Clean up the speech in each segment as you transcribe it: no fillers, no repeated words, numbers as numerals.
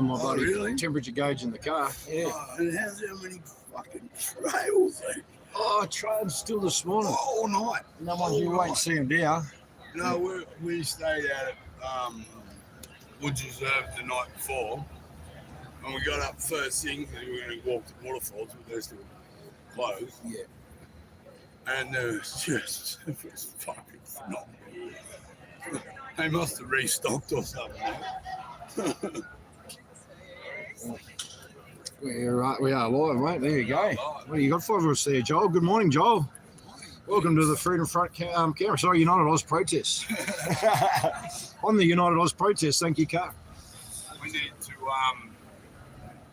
my bloody temperature gauge in the car. Yeah. Oh, and how's how many fucking trails there? Oh, I tried still this morning. All night. No one, you won't see them down. No, we stayed out at Woods Reserve the night before, and we got up first thing because we were going to walk the waterfalls, but they're still closed. Yeah. And it was fucking phenomenal. They must have restocked or something. We are live, mate. There you go. What do you got for us there, Joel? Good morning, Joel. Welcome to the Freedom Front camera. Sorry, United Oz protests. On the United Oz protests, thank you, Car. We need to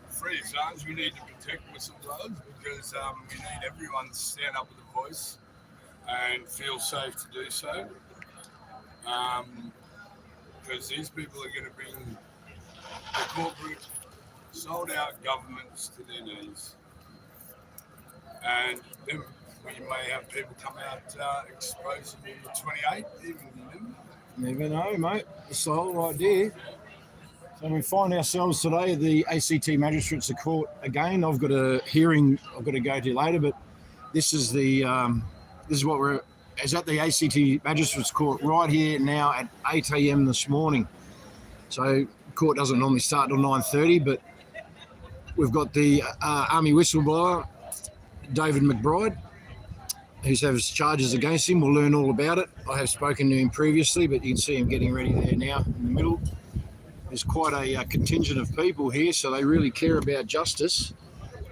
free zones. We need to protect whistleblowers because we need everyone to stand up with a voice and feel safe to do so. Because these people are going to bring the corporate sold-out governments to their knees, and then we may have people come out exposing on the 28th, even. Never know, mate. It's the whole idea. So we find ourselves today at the ACT Magistrates Court again. I've got a hearing I've got to go to later, but this is the this is what we're at the ACT Magistrates Court right here now at 8 a.m. this morning. So court doesn't normally start till 9:30, but we've got the Army whistleblower, David McBride, who has charges against him. We'll learn all about it. I have spoken to him previously, but you can see him getting ready there now in the middle. There's quite a contingent of people here, so they really care about justice.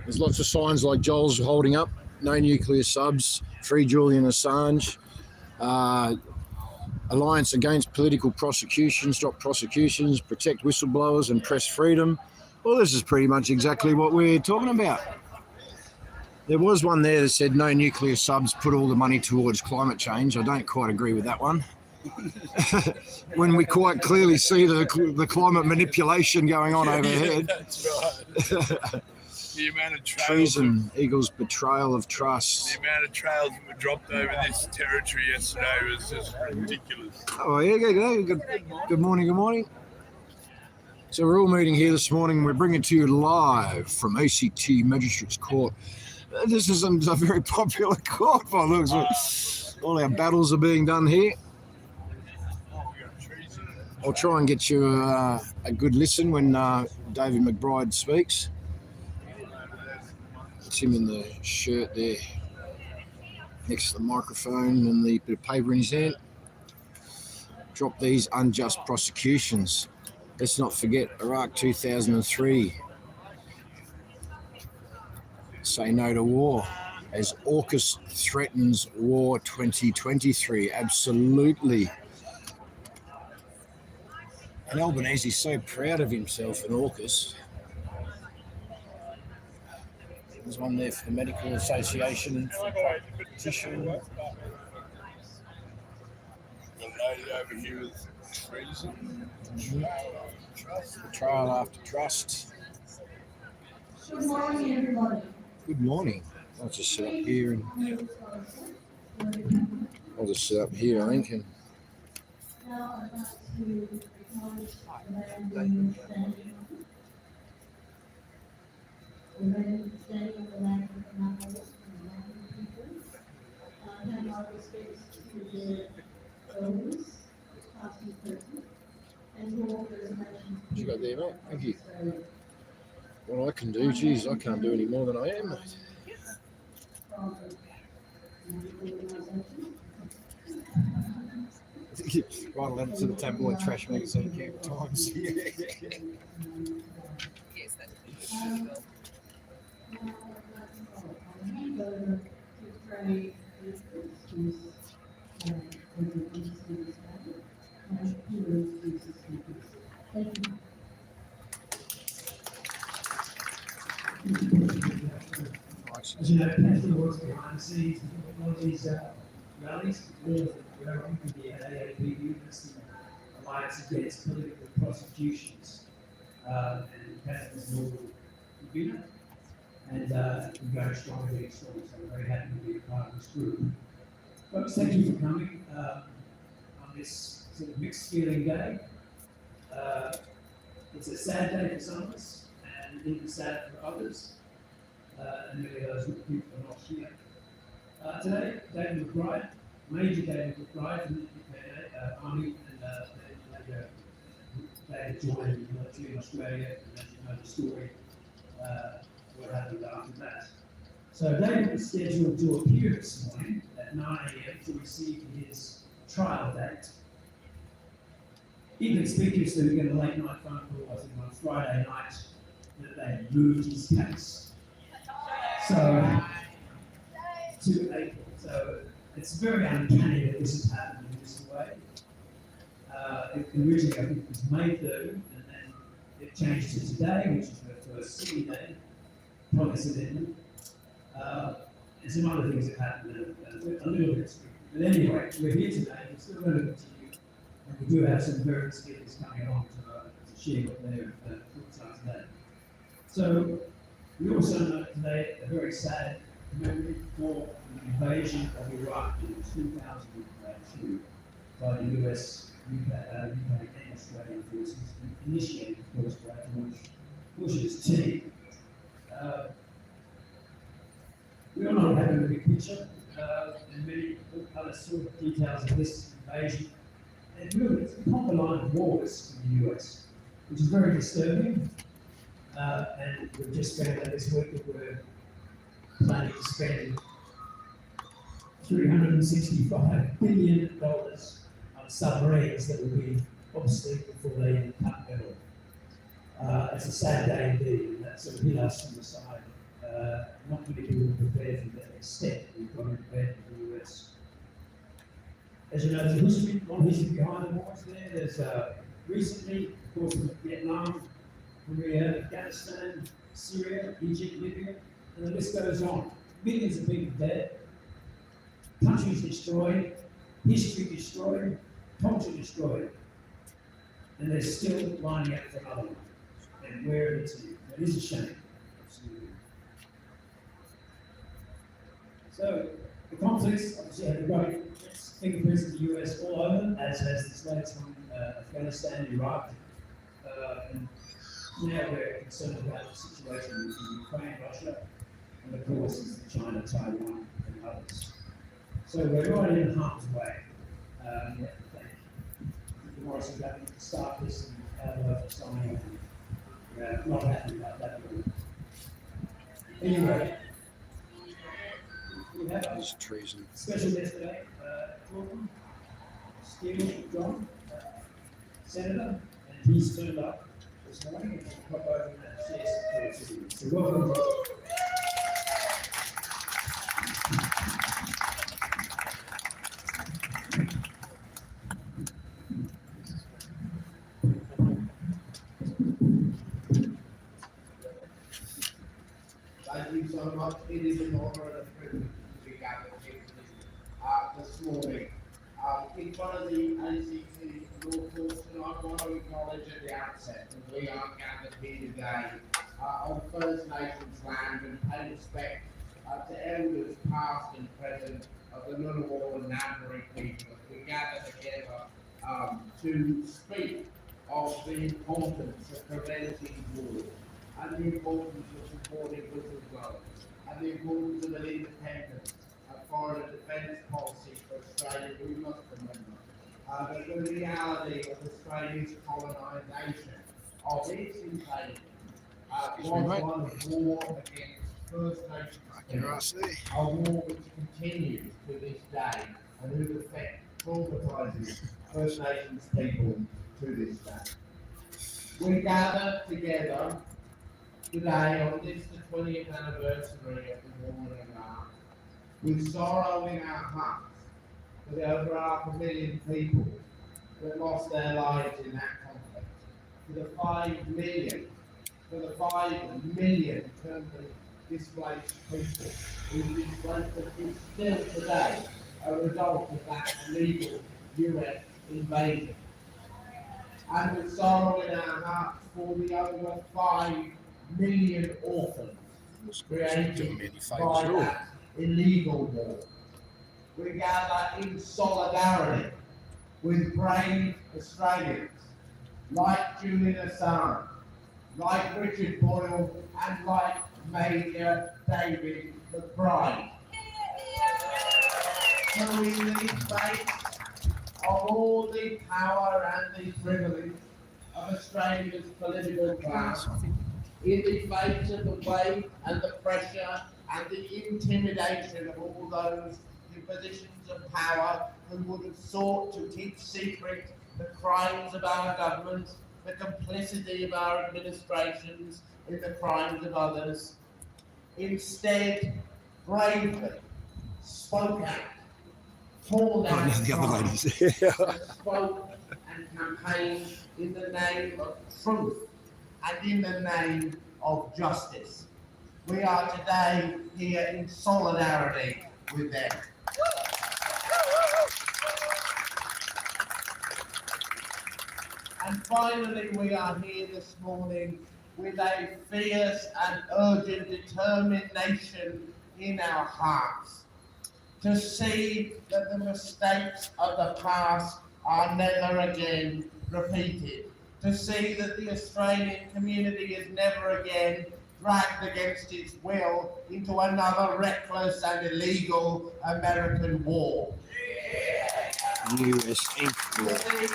There's lots of signs like Joel's holding up: no nuclear subs, free Julian Assange, Alliance Against Political Prosecution, stop prosecutions, protect whistleblowers and press freedom. Well, this is pretty much exactly what we're talking about. There was one there that said no nuclear subs, put all the money towards climate change. I don't quite agree with that one. When we quite clearly see the climate manipulation going on overhead. That's right. The amount of trails, treason equals betrayal of trust. The amount of trails that were dropped over this territory yesterday was just ridiculous. Oh, yeah, good morning, good morning. So we're all meeting here this morning. We're bringing it to you live from ACT Magistrates Court. This isn't a very popular court by the looks of it. All our battles are being done here. I'll try and get you a good listen when David McBride speaks. It's him in the shirt there, next to the microphone and the bit of paper in his hand. Drop these unjust prosecutions. Let's not forget Iraq 2003. Say no to war as AUKUS threatens war 2023. Absolutely. And Albanese's so proud of himself in AUKUS. There's one there for the Medical Association petition. The lady over here with treason. Betrayal after trust. Good morning, everybody. Good morning. I'll just sit up here and I'll just sit up here, I think. And Now I'd like to acknowledge the land standing on. The land standing on the land of the Manawa and the Maori people. Pay my respects to their elders, past and present, and to all First Nations. what you got there, mate? Thank you. What I can do, geez, I can't do any more than I am, mate. Write a letter to the tabloid trash magazine, Camp Times. As you know, Catherine works behind the scenes in all these rallies. We can be at AAP units, the Alliance Against Political Prosecutions, and Catherine's normal unit. And we're very strong, very strong, so we're very happy to be a part of this group. Folks, thank you for coming on this sort of mixed feeling day. It's a sad day for some of us, and even sad for others, and many of those people are not here. Today, David McBride, Major David McBride from the UK Army, and David joined the military in Australia, and as you know the story, what happened after that. So David was scheduled to appear this morning at 9 a.m. to receive his trial date. He conspicuously we get a late night phone call, I think on Friday night, that they moved his case. So, to April. So, it's very uncanny that this has happened in this way. Originally, I think it was May 3rd, and then it changed to today, which is the first city day, coincidentally. And some other things that happened a little bit. But anyway, we're here today, we're still going to continue, and we do have some very good speakers coming along to share what their thoughts are today. So, we also know today a very sad memory for the invasion of Iraq in 2002 by the US, UK and Australian forces, initiated, of course, by George Bush's team. We all know what happened in the big picture, and many other sort of details of this invasion. And really, it's upon the line of wars in the US, which is very disturbing. And we've just found out this week that we're planning to spend $365 billion on submarines that will be obsolete before they even cut metal. It's a sad day indeed, and that sort of hit us from the side. Not many people are prepared for that extent we've got prepared for the US. As you know, there's a long history behind the wars there. There's recently, of course, Vietnam, Korea, Afghanistan, Syria, Egypt, Libya, and the list goes on. Millions of people dead, countries destroyed, history destroyed, culture destroyed, and they're still lining up for another one. And where it is, it is a shame. Absolutely. So the conflicts obviously have great fingerprints of the US all over, as has this latest one, Afghanistan, Iraq, and now we're concerned about the situation in Ukraine, Russia, and of course China, Taiwan, and others. So we're right in harm's way. We have to thank the Morrison government to start this and our local signing. Not happy about that at all. Anyway, we have a treason. special guest today, Jordan Steele John, Senator, and he's turned up this morning and we'll pop over and share some thoughts with you. So welcome. Thank you so much. It is an honor and a privilege to be gathered here this morning. In front of the ACT law courts, and I want to acknowledge at the outset that we are gathered here today on First Nations land and pay respect to elders past and present of the Ngunnawal and Ngambri people. We gather together to speak of the importance of preventing war, and the importance of supporting whistleblowers, and the importance of an independent foreign and defence policy for Australia. We must remember that the reality of Australia's colonisation of its invasion was one of war against First Nations people, a war which continues to this day and whose effect traumatises First Nations people to this day. We gather together today on this, the 20th anniversary of the war in Iraq, with sorrow in our hearts for the over 500,000 people that lost their lives in that conflict, for the 5 million internally displaced people whose displacement is still today a result of that illegal US invasion. And with sorrow in our hearts for the over 5 million orphans created by that illegal war. We gather in solidarity with brave Australians like Julian Assange, like Richard Boyle and like Major David McBride. So in the face of all the power and the privilege of Australia's political class, in the face of the weight and the pressure and the intimidation of all those in positions of power who would have sought to keep secret the crimes of our government, the complicity of our administrations in the crimes of others, instead bravely spoke out, called out crimes, spoke and campaigned in the name of truth and in the name of justice. We are today here in solidarity with them. And finally, we are here this morning with a fierce and urgent determination in our hearts to see that the mistakes of the past are never again repeated, to see that the Australian community is never again dragged against its will into another reckless and illegal American war. US Inc. To see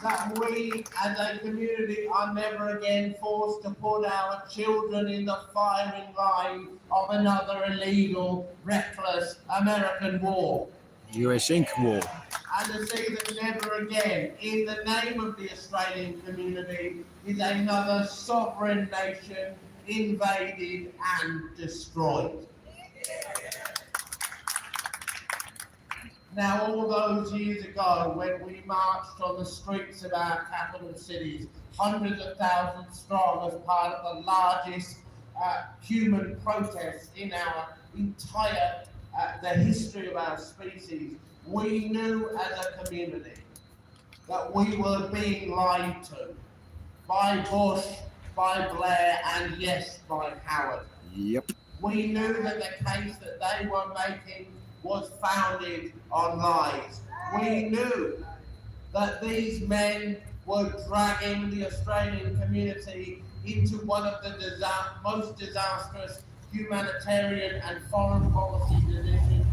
that we as a community are never again forced to put our children in the firing line of another illegal, reckless American war. US Inc. war. And to see that never again, in the name of the Australian community, is another sovereign nation invaded and destroyed. Now, all those years ago, when we marched on the streets of our capital cities, hundreds of thousands strong, as part of the largest human protest in our entire the history of our species, we knew as a community that we were being lied to by Bush, by Blair, and yes, by Howard. Yep. We knew that the case that they were making was founded on lies. We knew that these men were dragging the Australian community into one of the most disastrous humanitarian and foreign policy decisions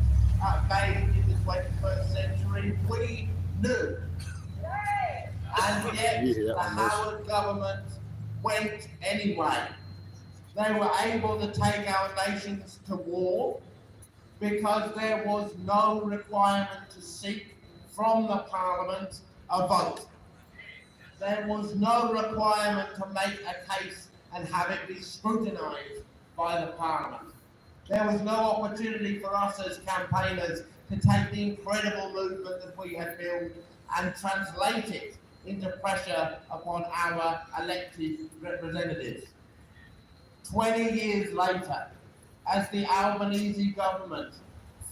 made in the 21st century. We knew. And yet the Howard government went anyway. They were able to take our nations to war because there was no requirement to seek from the Parliament a vote. There was no requirement to make a case and have it be scrutinised by the Parliament. There was no opportunity for us as campaigners to take the incredible movement that we had built and translate it into pressure upon our elected representatives. 20 years later, as the Albanese government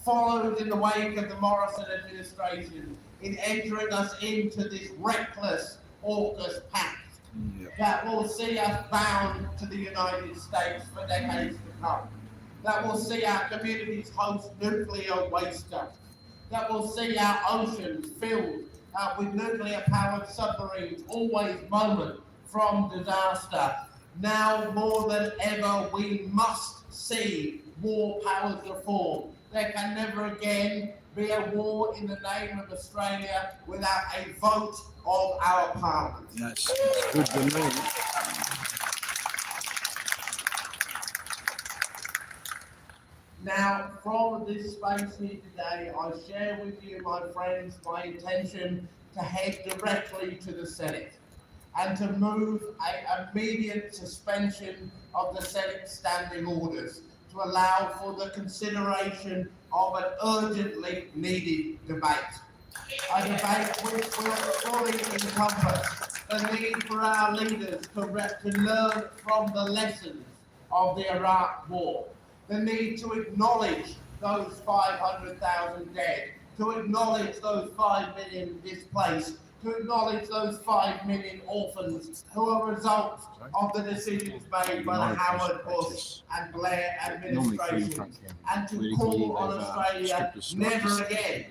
followed in the wake of the Morrison administration in entering us into this reckless AUKUS pact that will see us bound to the United States for decades to come, that will see our communities host nuclear waste dumps, that will see our oceans filled with nuclear-powered submarines, always moment from disaster. Now more than ever, we must see war powers reform. There can never again be a war in the name of Australia without a vote of our Parliament. That's good to know. Now, from this space here today, I share with you, my friends, my intention to head directly to the Senate and to move an immediate suspension of the Senate standing orders to allow for the consideration of an urgently needed debate. A debate which will fully encompass the need for our leaders to learn from the lessons of the Iraq War, the need to acknowledge those 500,000 dead, to acknowledge those 5 million displaced, to acknowledge those 5 million orphans who are a result of the decisions made by the Howard, Bush and Blair administrations, and to call on Australia never again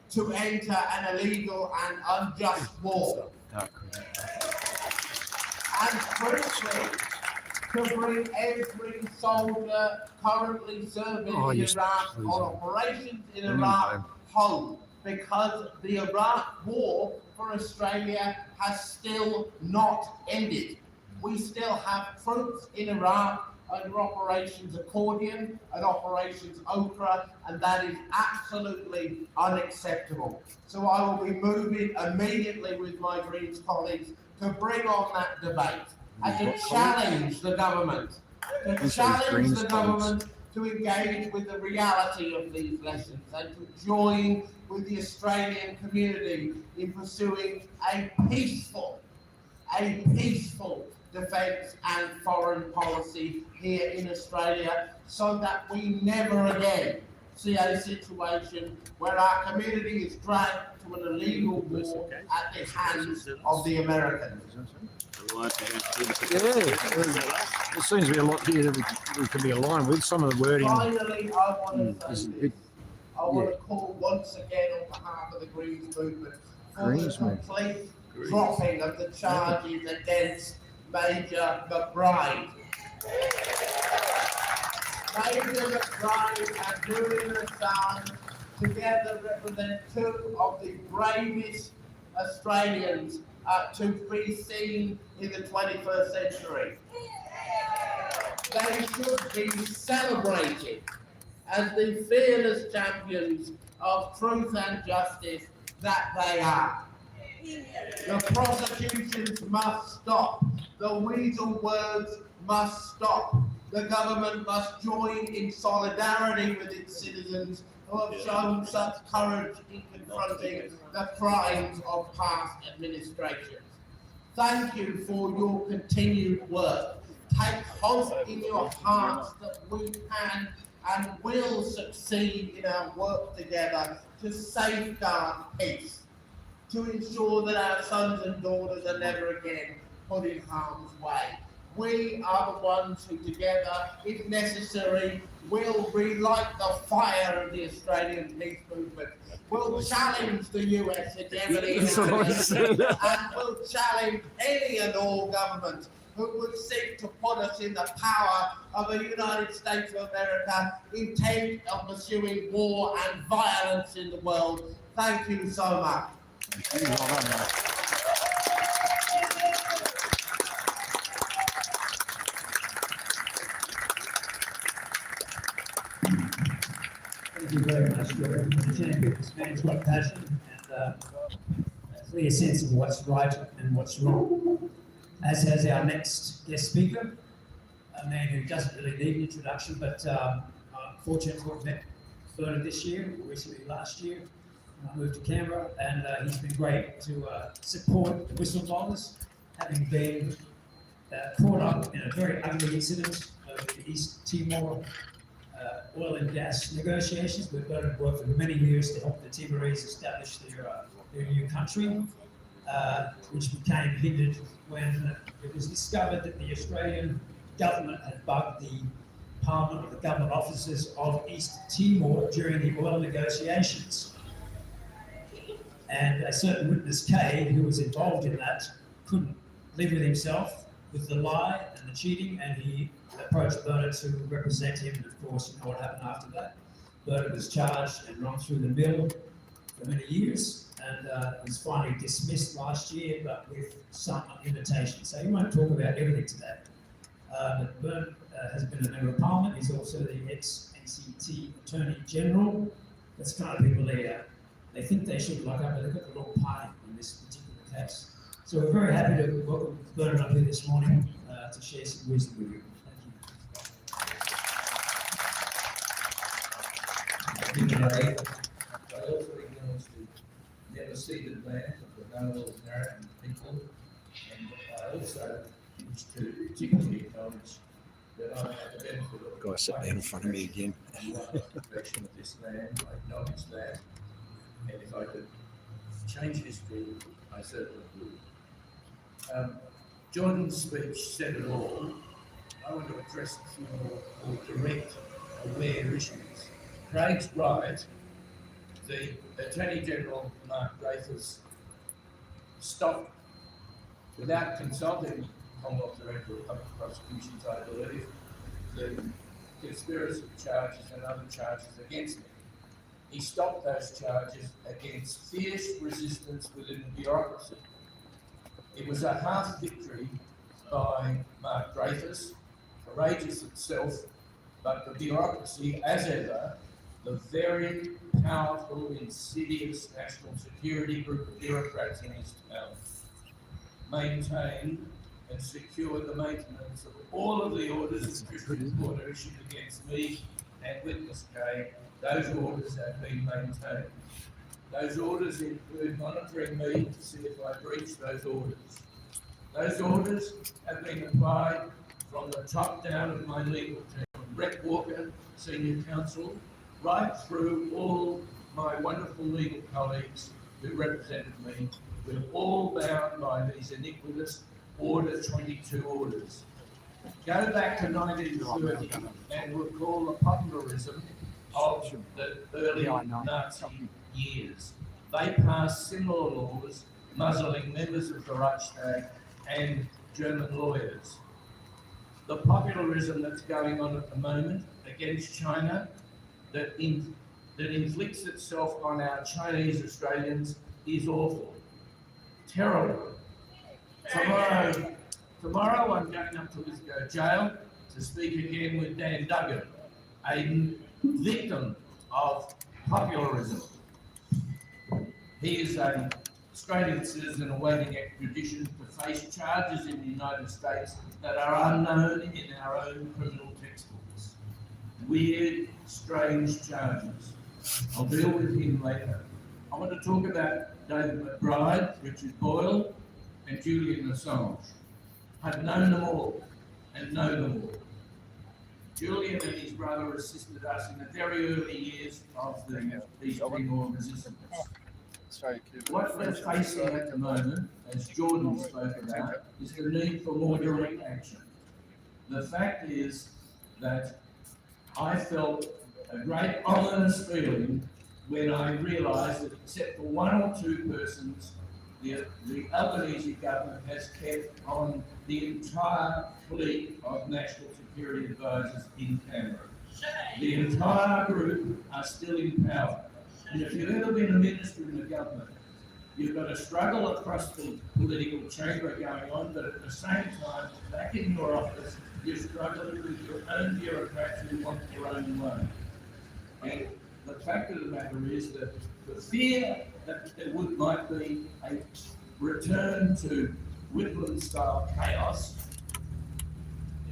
to enter an illegal and unjust war. And critically, to bring every soldier currently serving in Iraq on operations in Iraq home, because the Iraq war for Australia has still not ended. We still have troops in Iraq under Operations Accordion and Operations Okra, and that is absolutely unacceptable. So I will be moving immediately with my Greens colleagues to bring on that debate and to challenge the government, to engage with the reality of these lessons and to join with the Australian community in pursuing a peaceful defence and foreign policy here in Australia, so that we never again see a situation where our community is dragged to an illegal war at the hands of the Americans. Yeah, there seems to be a lot here that we can be aligned with. Some of the wording. Finally, I want to say this. I want to call once again on behalf of the Greens movement for the complete dropping of the charges against Major McBride. Major McBride and Julian Assange together represent two of the bravest Australians to be seen in the 21st century. They should be celebrated as the fearless champions of truth and justice that they are. The prosecutions must stop. The weasel words must stop. The government must join in solidarity with its citizens who have shown such courage in confronting the crimes of past administrations. Thank you for your continued work. Take hope in your hearts that we can and will succeed in our work together to safeguard peace, to ensure that our sons and daughters are never again put in harm's way. We are the ones who together, if necessary, will relight the fire of the Australian peace movement. We'll challenge the US hegemony and we'll challenge any and all governments who would seek to put us in the power of the United States of America, intent on pursuing war and violence in the world. Thank you so much. Thank you very much for presenting. This man's got passion and a clear sense of what's right and what's wrong. As has our next guest speaker, a man who doesn't really need an introduction, but I'm fortunate to have met Bernard this year, recently last year. I moved to Canberra, and he's been great to support the whistleblowers, having been caught up in a very ugly incident of the East Timor oil and gas negotiations. We've worked for many years to help the Timorese establish their new country, which became hindered when it was discovered that the Australian government had bugged the Parliament of the government officers of East Timor during the oil negotiations. And a certain witness, Kay, who was involved in that, couldn't live with himself with the lie and the cheating, and he approached Bernard to represent him. And of course, you know what happened after that. Bernard was charged and run through the mill for many years, and was finally dismissed last year, but with some limitation. So he won't talk about everything today. But Bernard has been a member of Parliament. He's also the ex-ACT Attorney General. That's kind of people they think they should lock up, but they've got the wrong party in this particular case. So we're very happy to welcome Bernard up here this morning to share some wisdom with you. Thank you. I also acknowledge the never-ceded land of the Noel American people, and I also wish to particularly acknowledge that I have the benefit of Guy sat down in front of me again. protection of this land. I acknowledge that, and if I could change history, I certainly would. John's speech said it all. I want to address a few more direct, aware issues. Craig's right. The Attorney General, Mark Dreyfus, stopped without consulting Commonwealth Director of Public Prosecutions, I believe, the conspiracy charges and other charges against me. He stopped those charges against fierce resistance within the bureaucracy. It was a half victory by Mark Dreyfus, courageous itself, but the bureaucracy, as ever, the very powerful, insidious national security group of bureaucrats in his town, maintained and secured the maintenance of all of the orders the District Court issued against me and witness K. Those orders have been maintained. Those orders include monitoring me to see if I breach those orders. Those orders have been applied from the top down of my legal team, from Brett Walker, Senior Counsel, right through all my wonderful legal colleagues who represented me. We're all bound by these iniquitous Order 22 orders. Go back to 1930 and recall the popularism of the early Nazi years. They passed similar laws, muzzling members of the Reichstag and German lawyers. The popularism that's going on at the moment against China, that inflicts itself on our Chinese Australians, is awful, terrible. Tomorrow I'm going up to Lithgow Jail to speak again with Dan Duggan, a victim of popularism. He is an Australian citizen awaiting extradition to face charges in the United States that are unknown in our own criminal textbooks. Weird, strange charges. I'll deal with him later. I want to talk about David McBride, Richard Boyle, and Julian Assange. I've known them all and know them all. Julian and his brother assisted us in the very early years of the East Timor resistance. What we're facing at the moment, as Jordan spoke about, is the need for more direct action. The fact is that I felt a great ominous feeling when I realised that except for one or two persons, the Albanese government has kept on the entire fleet of national security advisors in Canberra. The entire group are still in power. And if you've ever been a minister in the government, you've got a struggle across the political chamber going on, but at the same time, back in your office, you're struggling with your own bureaucrats who want their own way. And the fact of the matter is that the fear that there might be a return to Whitlam-style chaos,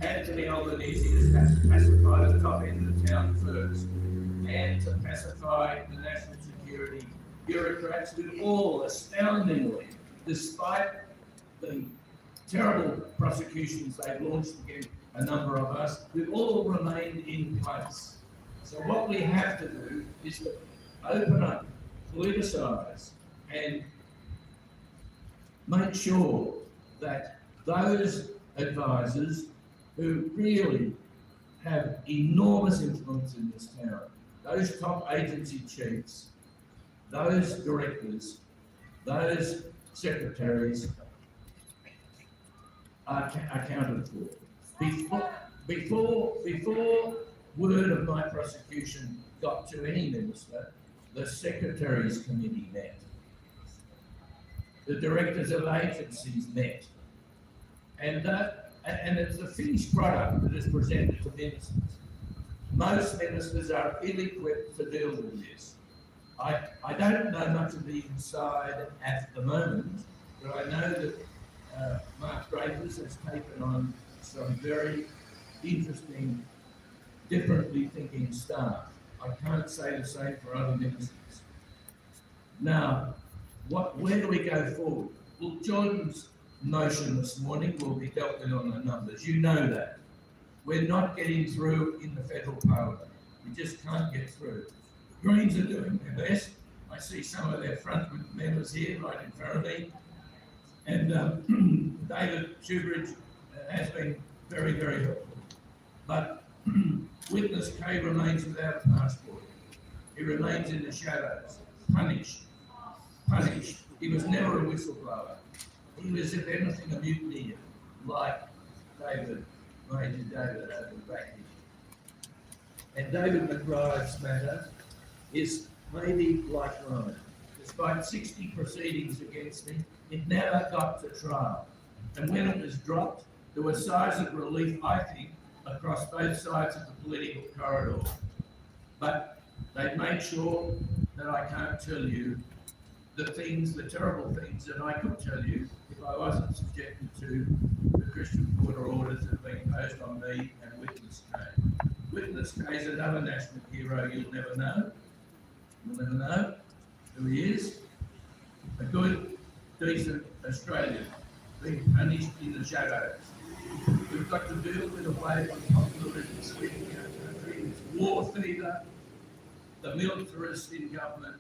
Anthony Albanese has to pacify the top end of the town first, and to pacify the national security bureaucrats who all, astoundingly, despite the terrible prosecutions they've launched against a number of us, we've all remained in place. So what we have to do is to open up, politicise, and make sure that those advisors who really have enormous influence in this town, those top agency chiefs, those directors, those secretaries are accounted for. Before word of my prosecution got to any minister, the Secretaries Committee met. The directors of agencies met. And it's the finished product that is presented to ministers. Most ministers are ill-equipped to deal with this. I don't know much of the inside at the moment, but I know that Mark Dreyfus has taken on some very interesting, differently thinking staff. I can't say the same for other ministers. Now, where do we go forward? Well, Jordan's motion this morning will be dealt with on the numbers. You know that. We're not getting through in the federal parliament. We just can't get through. The Greens are doing their best. I see some of their front members here right in front of me. And David Shoebridge has been very, very helpful. But witness K remains without a passport. He remains in the shadows, punished. He was never a whistleblower. He was, if anything, a mutineer. like David, Major David over back here. And David McBride's matter is maybe like mine. Despite 60 proceedings against me, it never got to trial. And when it was dropped, there were sighs of relief, I think, across both sides of the political corridor. But they made sure that I can't tell you the terrible things that I could tell you if I wasn't subjected to the Christian border orders that have been imposed on me and Witness K. Witness K is another national hero you'll never know. You'll never know who he is. A good, decent Australian being punished in the shadows. We've got to deal with a wave of populism sweeping our country. It's war fever, the militarists in government.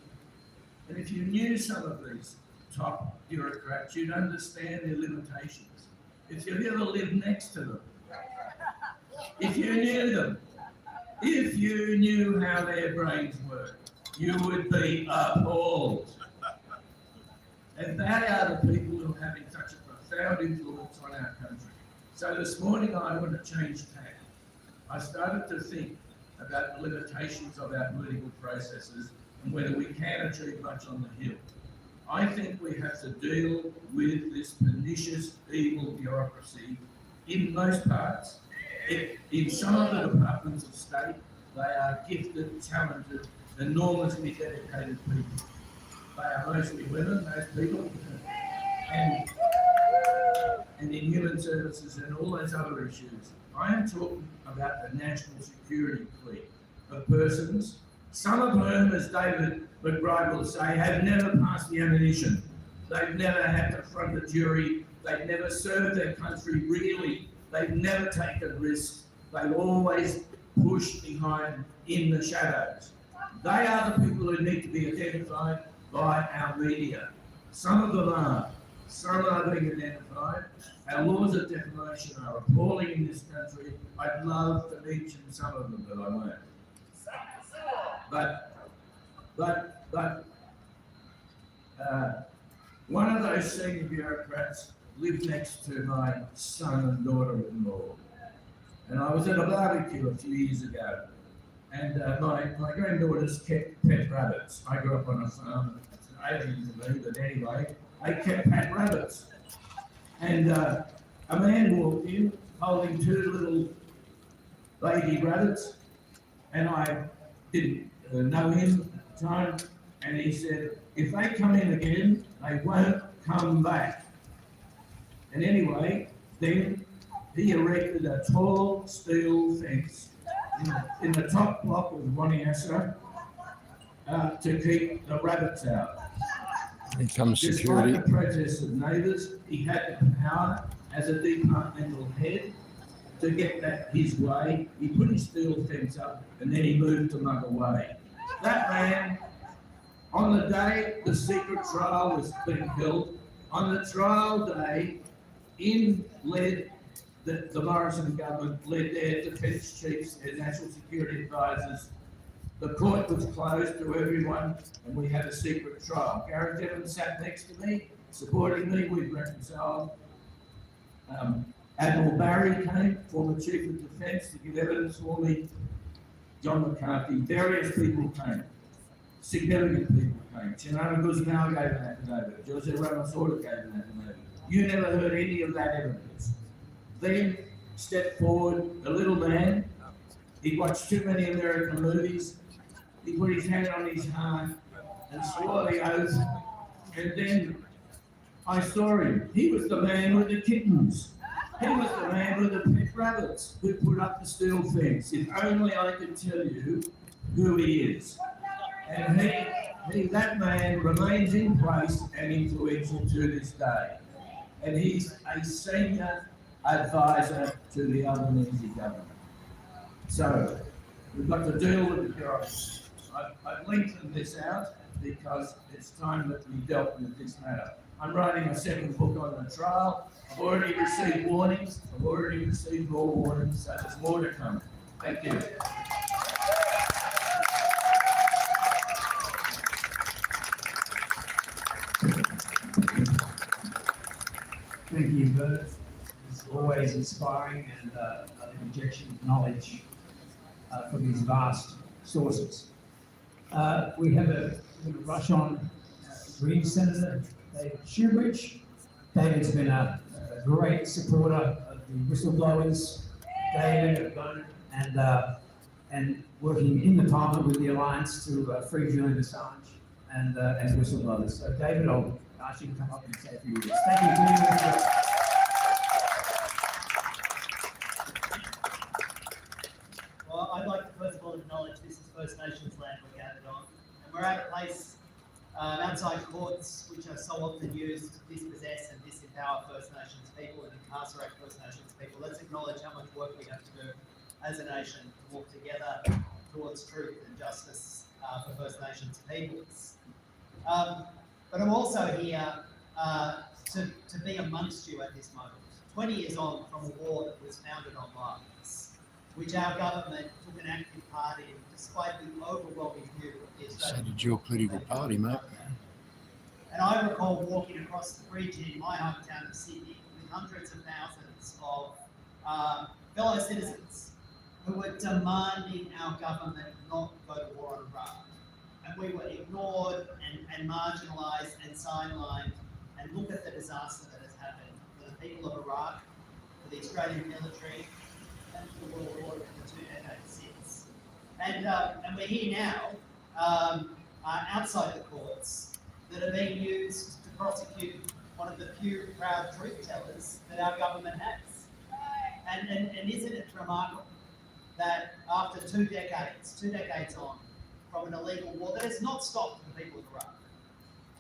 And if you knew some of these top bureaucrats, you'd understand their limitations. If you ever lived next to them, if you knew them, if you knew how their brains work, you would be appalled. And they are the people who are having such a profound influence on our country. So this morning I want to change tack. I started to think about the limitations of our political processes and whether we can achieve much on the Hill. I think we have to deal with this pernicious, evil bureaucracy in most parts. In some of the departments of state, they are gifted, talented, enormously dedicated people. They are mostly women, those people, and in human services and all those other issues. I am talking about the national security fleet of persons, some of whom, as David McBride will say, have never passed the ammunition. They've never had to front a jury. They've never served their country really. They've never taken risks. They've always pushed behind in the shadows. They are the people who need to be identified by our media. Some of them are. Some are being identified. Our laws of defamation are appalling in this country. I'd love to mention some of them, but I won't. But one of those senior bureaucrats lived next to my son and daughter-in-law. And I was at a barbecue a few years ago. And my granddaughters kept pet rabbits. I grew up on a farm. It's alien to me, but anyway, they kept pet rabbits. And a man walked in holding two little baby rabbits, and I didn't know him at the time, and he said, if they come in again, they won't come back. And anyway, then he erected a tall steel fence in the top block of Waniasa to keep the rabbits out. Here comes security. Despite the protests of neighbours, he had the power as a departmental head to get that his way. He put his steel fence up and then he moved to mug away. That man, on the day the secret trial was being held, on the trial day, the Morrison government led their defence chiefs, their national security advisors. The court was closed to everyone, and we had a secret trial. Gareth Evans sat next to me, supporting me. We reconciled. Admiral Barry came, former Chief of Defence, to give evidence for me. John McCarthy, various people came. Significant people came. Chinana Guzmao gave an affidavit. Jose Ramasorda gave an affidavit. You never heard any of that evidence. Then stepped forward a little man. He watched too many American movies. He put his hand on his heart and swore the oath. And then I saw him. He was the man with the kittens. He was the man with the pet rabbits who put up the steel fence. If only I could tell you who he is. And that man remains in place and influential to this day. And he's a senior advisor to the Albanese government. So we've got to deal with the bureaucracy. I've lengthened this out because it's time that we dealt with this matter. I'm writing a second book on the trial. I've already received warnings. I've already received more warnings, so there's more to come. Thank you. Thank you, Bert. inspiring and an injection of knowledge from these vast sources. We have a rush on Green Senator David Shoebridge. David's been a great supporter of the whistleblowers, David, and working in the Parliament with the Alliance to free Julian Assange and whistleblowers. So David, I'll ask you to come up and say a few words. Thank you, David. Well, I'd like to first of all acknowledge this is First Nations land we're gathered on. And we're at a place outside courts which are so often used to dispossess and disempower First Nations people and incarcerate First Nations people. Let's acknowledge how much work we have to do as a nation to walk together towards truth and justice for First Nations peoples. But I'm also here to be amongst you at this moment. 20 years on from a war that was founded on lies, which our government took an active part in, despite the overwhelming view of the So Australian. did your political party, mate. And I recall walking across the bridge in my hometown of Sydney with hundreds of thousands of fellow citizens who were demanding our government not go to war on Iraq. And we were ignored and marginalised and sidelined. And look at the disaster that has happened for the people of Iraq, for the Australian military, and for the world order in the 2 decades since. And we're here now, outside the courts, that are being used to prosecute one of the few proud truth tellers that our government has. And isn't it remarkable that after 2 decades on from an illegal war that has not stopped the people of Iraq,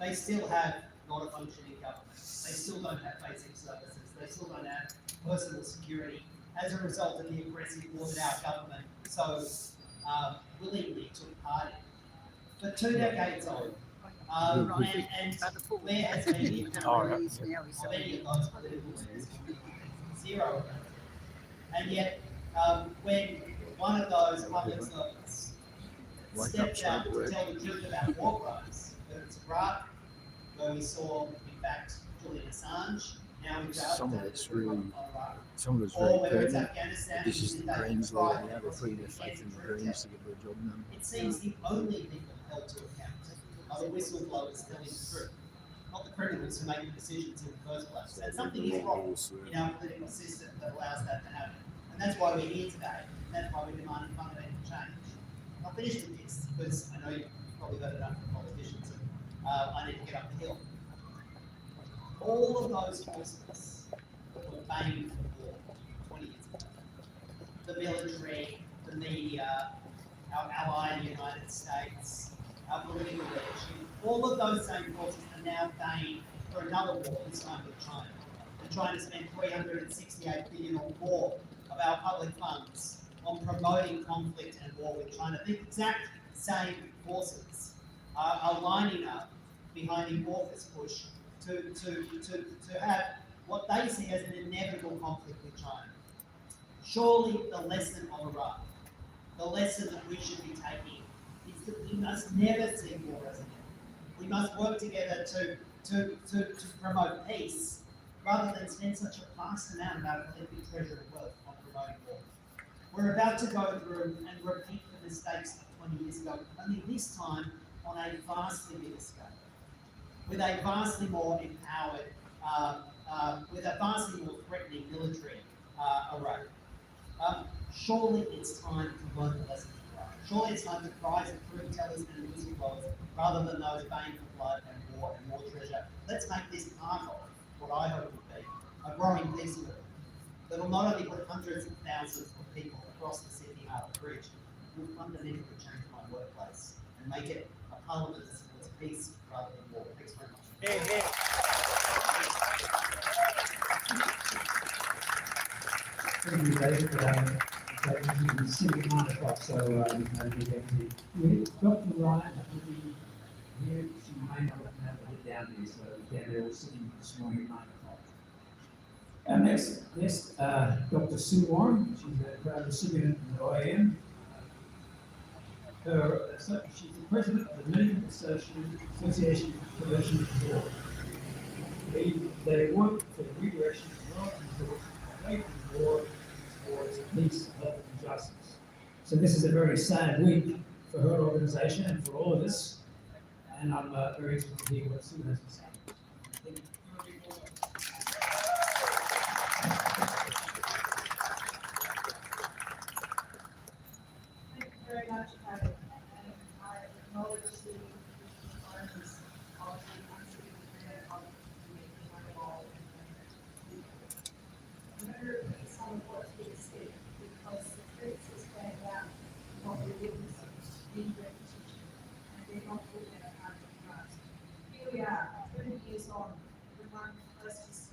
they still have not a functioning government. They still don't have basic services. They still don't have personal security as a result of the aggressive war that our government so willingly took part in. But 2 decades on, and where has been the accountability of any of those political leaders? Zero of them. And yet, when one of those public servants steps out to tell the truth about war crimes, whether it's Iraq, where we saw, in fact, Julian Assange, now in jail, Some of it's really, Iraq, some of it's or very whether it's pertinent. Afghanistan, This is the David Greens McBride, law now. They're putting their faith in the Greens to get their job done. it seems the only people held to account are the whistleblowers telling the truth, not the criminals who make the decisions in the first place. And something is wrong in our political system that allows that to happen. And that's why we're here today. And that's why we're demanding fundamental change. I'll finish with this, because I know you've probably heard enough from politicians, and I need to get up the hill. All of those forces were baying for war 20 years ago. The military, the media, our ally, the United States, our political leadership, all of those same forces are now baying for another war, this time with China. And China spent $368 billion or more of our public funds on promoting conflict and war with China. The exact same forces are lining up behind the AUKUS push to have what they see as an inevitable conflict with China. Surely the lesson of Iraq, the lesson that we should be taking, is that we must never see war as an enemy. We must work together to promote peace, rather than spend such a vast amount of our collective treasure and wealth on promoting war. We're about to go through and repeat the mistakes of 20 years ago, only this time on a vastly bigger scale, with a vastly more empowered, with a vastly more threatening military array. Surely it's time to learn the lessons of Iraq. Surely it's time to prize the truth tellers and whistleblowers rather than those baying for blood and war and more treasure. Let's make this part of what I hope would be a growing peace movement that will not only put hundreds of thousands of people across the Sydney Harbour Bridge, will fundamentally change my workplace and make it a parliament that supports peace rather than war. Thanks very much. Thank you, David. It's sitting at 9 o'clock, so we can be deputy. Dr. Ryan, here, she may not have to get down here, so they're all sitting this morning at 9 o'clock. Our next, Dr. Sue Warren, she's a proud recipient of the OAM. She's the president of the Medical Association of Prevention of War. They work for the redirection of law and away from war, towards peace, health, and justice. So this is a very sad week for her organisation and for all of us, and I'm very interested to hear what Sue has to say. Thank you. Thank you very much, Kate, and I acknowledge the importance of the country and of the role. I'm going to repeat some of what's been said because the truth is going out what we're witnessing in repetition, and they're not looking at how to trust. Here we are, 20 years on, with one of the most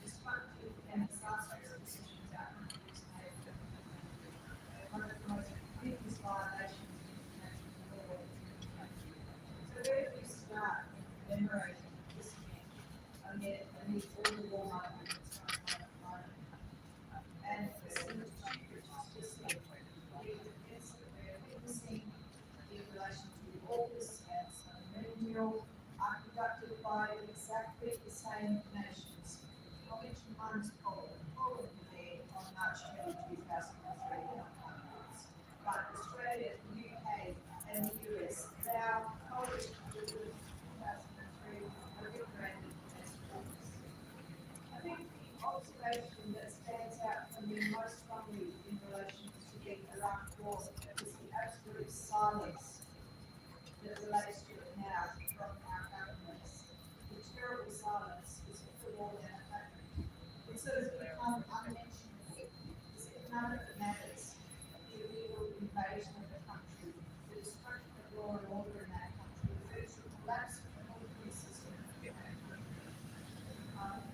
destructive and disastrous decisions our country has made. One of the most grievous violations of international law in the country. So where do we start commemorating this event amid all the war arguments going on at the moment? And as Senator Chambers just said, the events that we're witnessing in relation to AUKUS and Memorial are conducted by exactly the same nations. I'll mention one is Poland. Poland was there on March 20, 2003. But Australia, the UK, and the US now Polish in 2003 were rebranded as AUKUS. I think the observation that stands out for me most strongly in relation to the Iraq war is the absolute silence that relates to it now from our governments. The terrible silence is of the war in our country. It's sort of become unmentionable. As if none of it matters. The illegal invasion of the country, the destruction of law and order in that country, the virtual collapse of the military system in that country.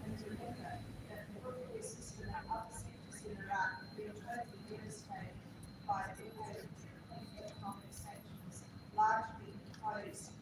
And to remember that the military system and other sectors in Iraq have been totally devastated by decades of economic sanctions, largely imposed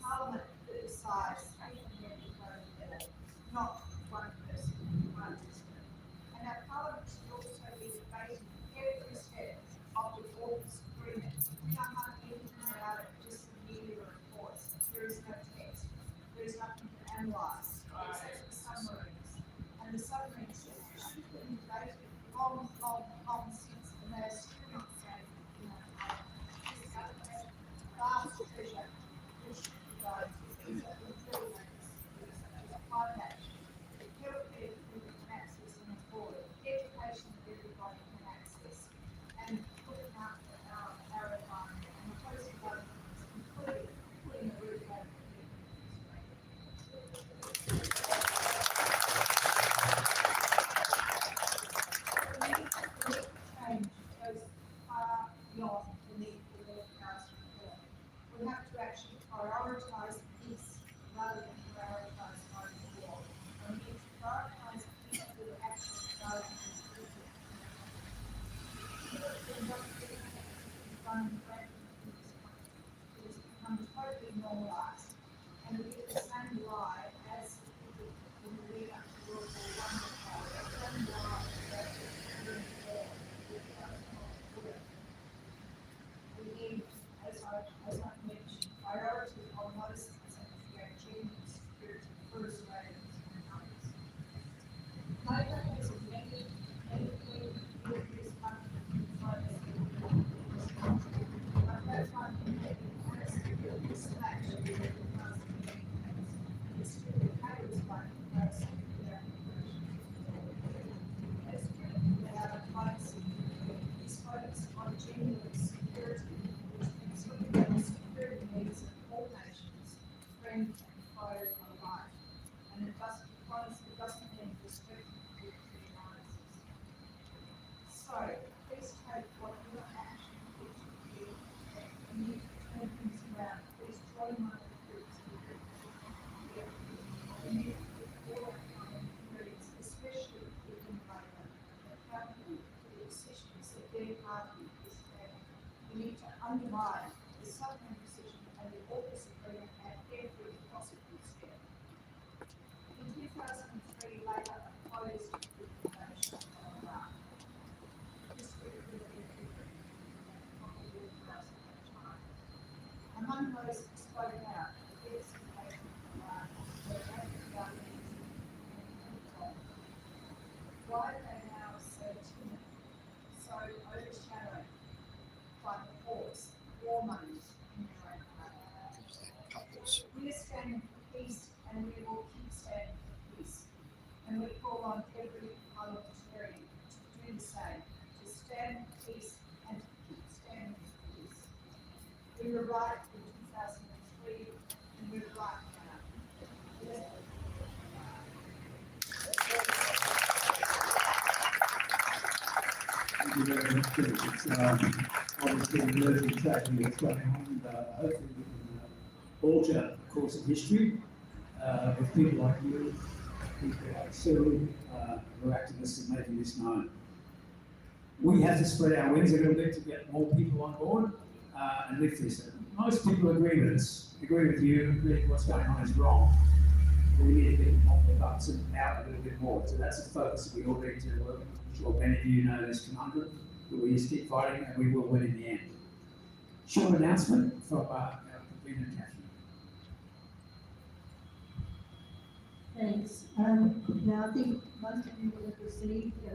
Parliament that decides if and when we go together, not one person, one district. And our Parliament should also be debating every step of the August agreement. We don't have anything about it, just the media reports. There is no text. There is nothing to analyse, except the submarines. And the submarines should have been debated long since, and they're still not saying, you know, this vast treasure which should be going to these climate action, healthcare that people can access and afford, education that everybody can access, and looking after our environment. And the host government is completely putting a roof over the head. The need for change goes far beyond the need for the House reform. We have to actually prioritise peace rather than prioritise home war. We need to prioritise peaceful action rather than brutal. We're not getting running rampant in this country. It has become totally normalised. And we get the same lie as we did in the lead up to World War I. The same lie that during the war with water. We need, as I mentioned, priority on those things that create genuine security for Australians and others. Labor has amended many in this country to focus on this country. But that's why we need to this action in the past decades. It's still the case like those without immigration. As without a policy is focused on genuine security, which means looking at the security needs of all nations, friend and foe alike. And it doesn't mean restricting military alliances. So please take whatever action which you need to turn things around. Please join my recruits. We need to put all our time and experience, especially within Labor, accountable for the decisions that their party is taking. We need to undermine the Southern decision and the AUKUS agreement at every possible step. In 2003, Labor opposed the invasion of Iraq. This would have been probably for us at that time. Among those who spoke out against the invasion of Iraq were African governments and people. Why are they now so timid, so overshadowed by the force, war monies in their own country? We are standing for peace and we will keep standing for peace. And we call on every parliamentarian to do the same, to stand for peace and to keep standing for peace. We were right in 2003 and we're right now. Thank you very much, Chris. It's obviously an emerging tragedy that's going on, and hopefully we can alter the course of history with people like you, people like Sue, who are activists in making this known. We have to spread our wings a little bit to get more people on board and lift this. Most people agree with us, agree with you, agree what's going on is wrong. But we need to get the butts out a little bit more. So that's the focus that we all need to work. I'm sure many of you know this conundrum, but we just keep fighting and we will win in the end. Short announcement from our convener, Catherine. Thanks. Now I think most of you will have received a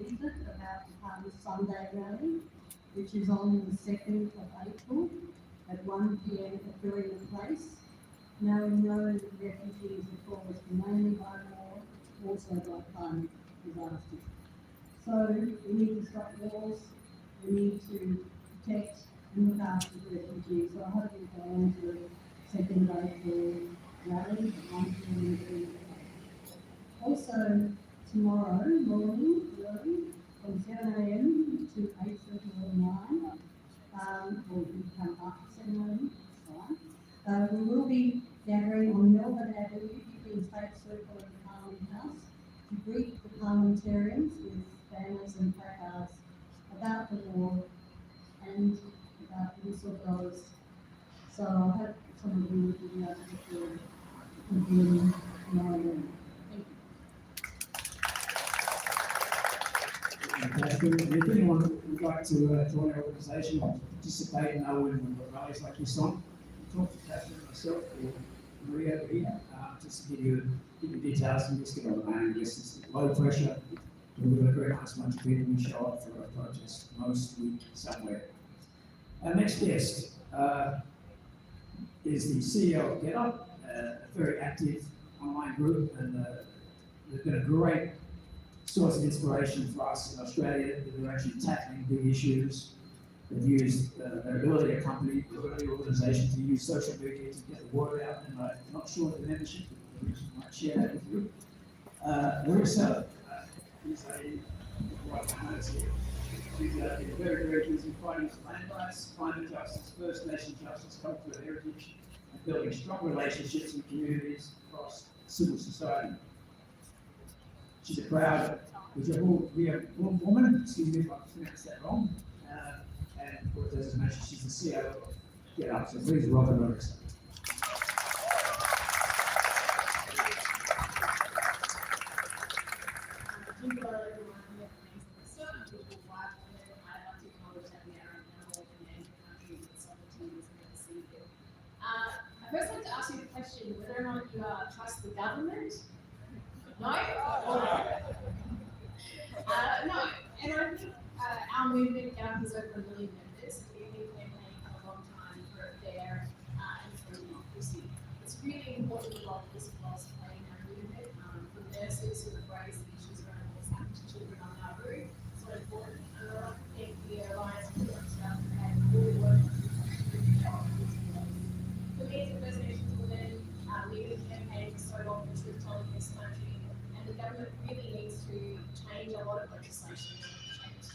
leaflet about the Sunday rally, which is on the 2nd of April at 1 p.m. at Brilliant Place. Now we know that refugees are caused mainly by war, also by climate disasters. So we need to stop wars, we need to protect and look after the refugees. So I hope you go on to the 2nd of April rally at 1 p.m. at Brilliant Place. Also tomorrow morning, early, from 7 a.m. to 8:30 or 9, or you can come after 7 a.m., it's fine. We will be gathering on Melbourne Avenue between State Circle and Parliament House to greet the parliamentarians with banners and placards about the war and about the whistleblowers. So I hope someone who would be able to convene in our room. Thank you. If anyone would like to join our organisation or participate in our rallies like this on, talk to Catherine, myself, or Maria over here, just to give you details and just get on the mailing list. It's low pressure. We've got a very nice bunch of people who show up for our protest most week somewhere. Our next guest is the CEO of Get Up, a very active online group, and they've been a great source of inspiration for us in Australia. They're actually tackling big issues. They've used their ability, a company, an organisation, to use social media to get the word out, and I'm not sure of the membership, but we might share that with you. Larissa is a right behind us here. She's been very, very busy fighting for land rights, climate justice, First Nation justice, cultural heritage, and building strong relationships with communities across civil society. She's a proud woman, excuse me if I pronounced that wrong, and of course, as I mentioned, she's the CEO of Get Up, so please welcome Larissa. I'd first like to ask you the question whether or not you trust the government. No? No. And I think our movement now has over 1 million members. We've been campaigning for a long time for a fair and free democracy. It's really important to love this whilst playing our movement. For nurses who have raised the issues around what's happened to children on our route, it's so important. And I like to thank the Alliance for Australia and all the work for me as a First Nations woman, we've been campaigning for so long for truth-telling in this country, and the government really needs to change a lot of legislation to change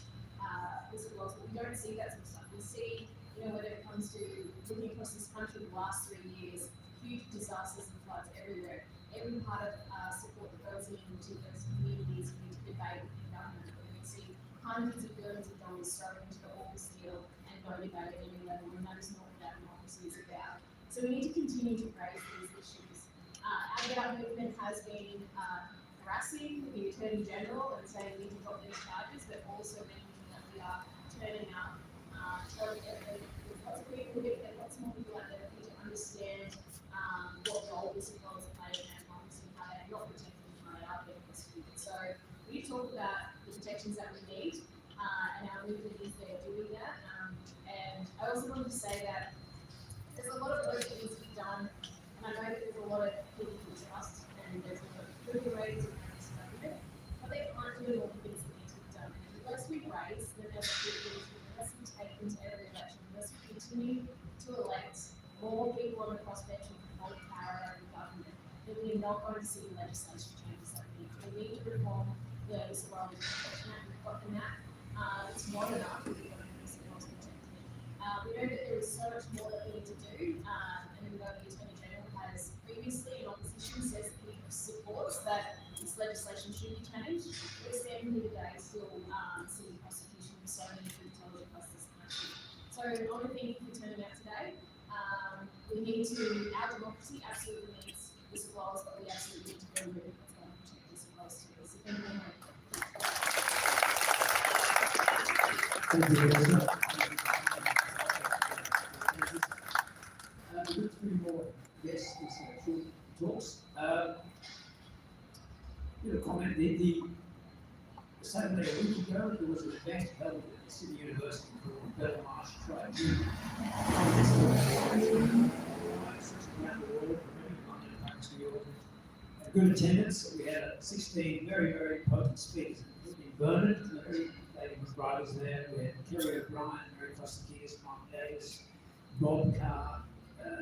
whistleblowers, but we don't see that sort of stuff. We see, whether it comes to looking across this country the last 3 years, huge disasters and floods everywhere. Every part of support that goes into those communities, we need to debate with the government. We see hundreds of billions of dollars thrown into the oil spill and no debate at any level, and that is not what that democracy is about. So we need to continue to raise these issues. Our Get Up movement has been harassing the Attorney General and saying we need to drop these charges, but also making that we are turning up, showing that there's lots of people, that lots more people out there that need to understand what role whistleblowers play in our democracy and how they're not protected and how they are being prosecuted. So we talk about the protections that we need, and our movement is there doing that. And I also wanted to say that there's a lot of work that needs to be done, and I know that there's a lot of people who trust, and there's a lot of critical ratings around this government, but they aren't doing all the things that need to be done. And unless we raise the level of people, unless we take into every election, unless we continue to elect more people on the crossbench with more power over the government, then we're not going to see the legislation changes that we need. We need to reform the Whistle-blower Protection Act. We've got the map. It's not enough. We've got to be whistleblowers protected. We know that there is so much more that we need to do, and even though the Attorney General has previously in opposition says that he supports that this legislation should be changed, we're standing here today still seeing prosecution for so many people across this country. So I want to thank you for turning out today. We need to, our democracy absolutely needs whistleblowers, but we absolutely need to build a movement that's going to protect whistleblowers too. So thank you very much. Thank you, Larissa. We've got 3 more guests, short talks. A comment, the Saturday a week ago, there was an event held at the City University called Belmarsh Trade. Around the world, London, Paris, New York. A good attendance. We had 16 very, very potent speakers, including Bernard, David McBride was there. We had Kerry O'Brien, Mary Costa-Keys, Mark Davis, Bob Carr,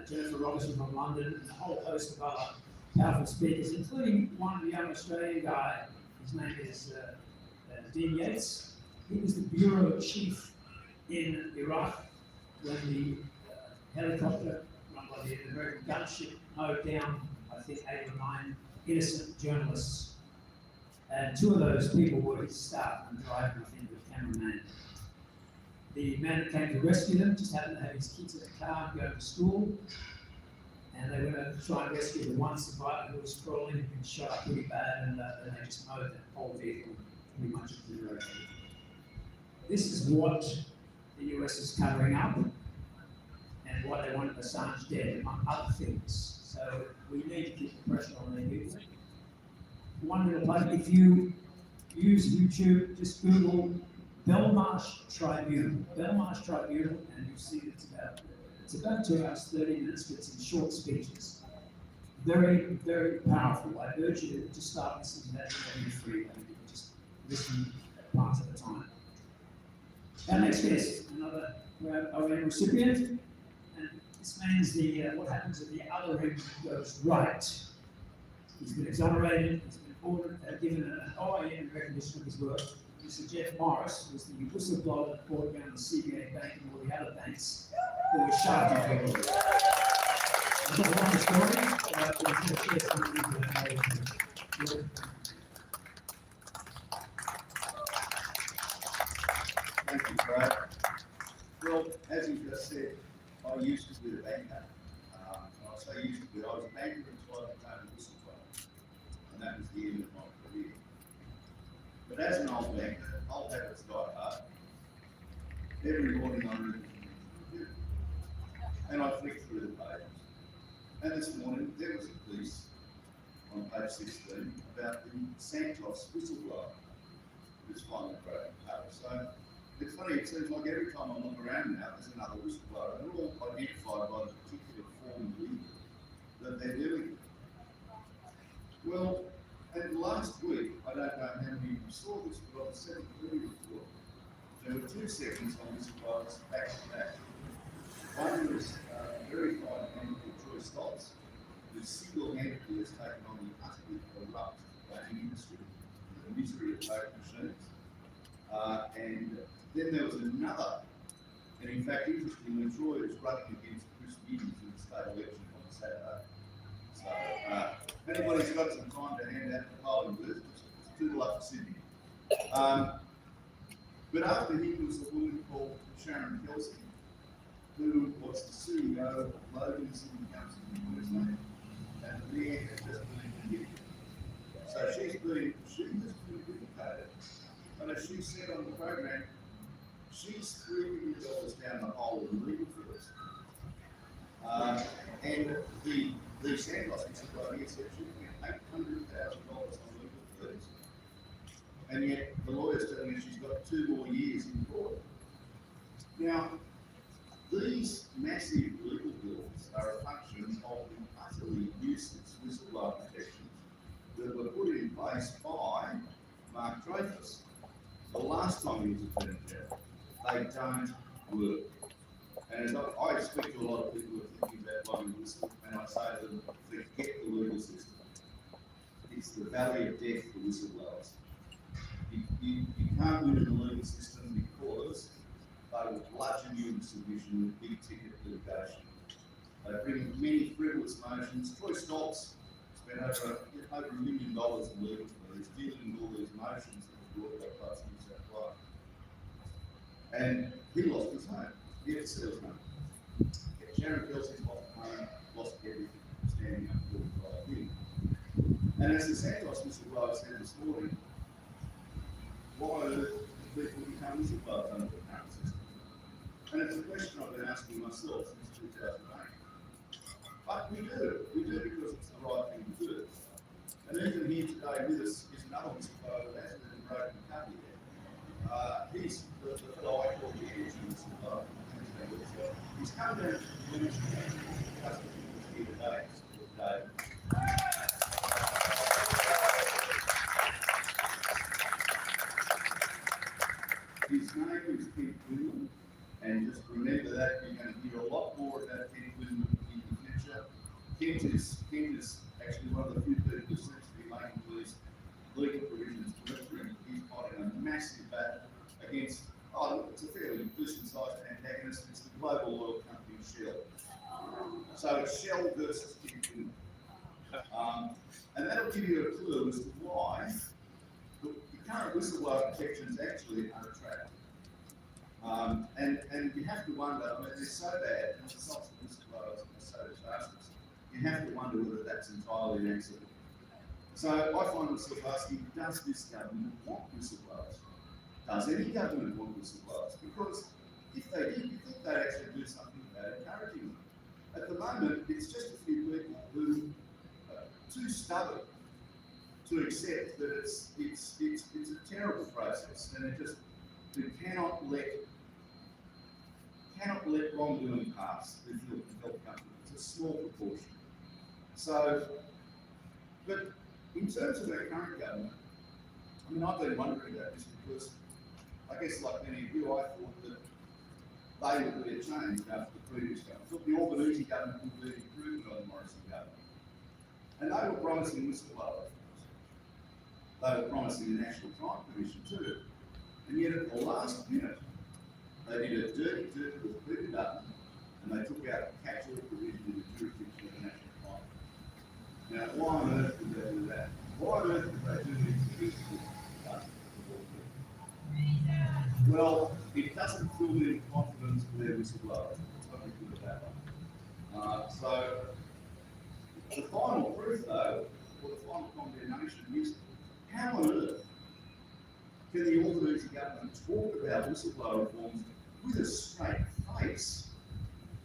Jennifer Robertson from London, and a whole host of other powerful speakers, including one young Australian guy. His name is Dean Yates. He was the bureau chief in Iraq when the helicopter run by the American gunship mowed down, I think, 8 or 9 innocent journalists. And 2 of those people were his staff and driving, I think, the cameraman. The man that came to rescue them just happened to have his kids in the car and go to school. and they were going to try and rescue the one survivor who was crawling and been shot up pretty bad, and they just mowed the whole vehicle pretty much obliterated. This is what the US is covering up, and what they want Assange dead, among other things. So we need to keep the pressure on their people. One little plug, if you use YouTube, just Google Belmarsh Tribunal, and you see it's about 2 hours, 30 minutes, but it's in short speeches. Very, very powerful. I urge you to just start listening to that when you're free, and just listen parts at a time. Our next guest, another OM recipient, and this means what happens at the other end goes right. He's been exonerated, he's been ordered, given an OIM recognition of his work. Mr. Jeff Morris was the whistleblower that brought down the CBA Bank and all the other banks who were shafting people. It's not a long story, but it's a chance to read it. Thank you, Brad. Well, as you just said, I used to be a banker. I say used to be, I was a banker until I became a whistleblower. And that was the end of my career. But as an old banker, old habits die hard. Every morning I read the review. And I flicked through the pages. And this morning, there was a piece on page 16 about the Santos whistleblower who's finally broken cover. So it's funny, it seems like every time I look around now, there's another whistleblower, and they're all identified by the particular form of legal that they're doing. Well, and last week, I don't know how many of you saw this, but on the 7:30 report, there were 2 segments on whistleblowers back to back. One was a very fine man called Troy Stotts, who single-handedly has taken on the utterly corrupt banking industry, the misery of vote machines. And then there was another, and in fact, interestingly, Troy is running against Chris Giddens in the state election on Saturday. So, if anybody's got some time to hand out the polling booth, it's too late for Sydney. But after him was a woman called Sharon Kelsey, who was the CEO of Logan City Council in Queensland, and the mayor has just been convicted. So she has been vindicated. But as she said on the program, she's $3 million down the hole in legal fees. And the Santos whistleblower here said she can get $800,000 on legal fees. And yet the lawyer's telling her she's got 2 more years in court. Now, these massive legal bills are a function of the utterly useless whistleblower protections that were put in place by Mark Dreyfus. The last time he was Attorney General, they don't work. And as I speak to a lot of people who are thinking about blowing the whistle, and I say to them, forget the legal system. It's the valley of death for whistleblowers. You can't win in the legal system because they will bludgeon you into submission with big ticket litigation. They bring many frivolous motions. Troy Stotts spent over $1 million in legal fees dealing with all these motions that were brought by parts of New South Wales. And he lost his home. He had to sell his home. Sharon Kelsey's lost everything, standing up for the right thing. And as the Santos whistleblower said this morning, why on earth do people become whistleblowers under the current system? And it's a question I've been asking myself since 2008. But we do because it's the right thing to do. And even here today with us is another whistleblower that hasn't been broken cover yet. He's the fellow I call the energy whistleblower. He's come down to the ministry here today. His name is Ken Quinlan, and just remember that you're going to hear a lot more about Ken Quinlan in the future. Ken is actually one of the few people who seems to be making these legal provisions work. He's fighting a massive battle against, it's a fairly decent-sized antagonist. It's the global oil company Shell. So it's Shell versus Ken Quinlan. And that'll give you a clue as to why the current whistleblower protections actually are attractive. And you have to wonder, I mean, they're so bad, and the results of whistleblowers are so disastrous. you have to wonder whether that's entirely an accident. So I find myself asking, does this government want whistleblowers? Does any government want whistleblowers? Because if they did, you think they'd actually do something about encouraging them. At the moment, it's just a few people who are too stubborn to accept that it's a terrible process, and they cannot let wrongdoing pass. They feel comfortable. It's a small proportion. So, but in terms of our current government, I mean, I've been wondering about this because I guess like many of you, I thought that they would be a change after the previous government. I thought the Albanese government would be an improvement on the Morrison government. And they were promising whistleblower. They were promising the National Crime Commission too. And yet at the last minute, they did a dirty with the government, and they took out a catch-all provision in the jurisdiction of the National Crime. Now, why on earth did they do that? Why on earth did they do this? Well, it doesn't fill me with confidence with their whistleblowers. Let me put it that way. So, the final proof, though, or the final condemnation is, how on earth can the Albanese government talk about whistleblower reforms with a straight face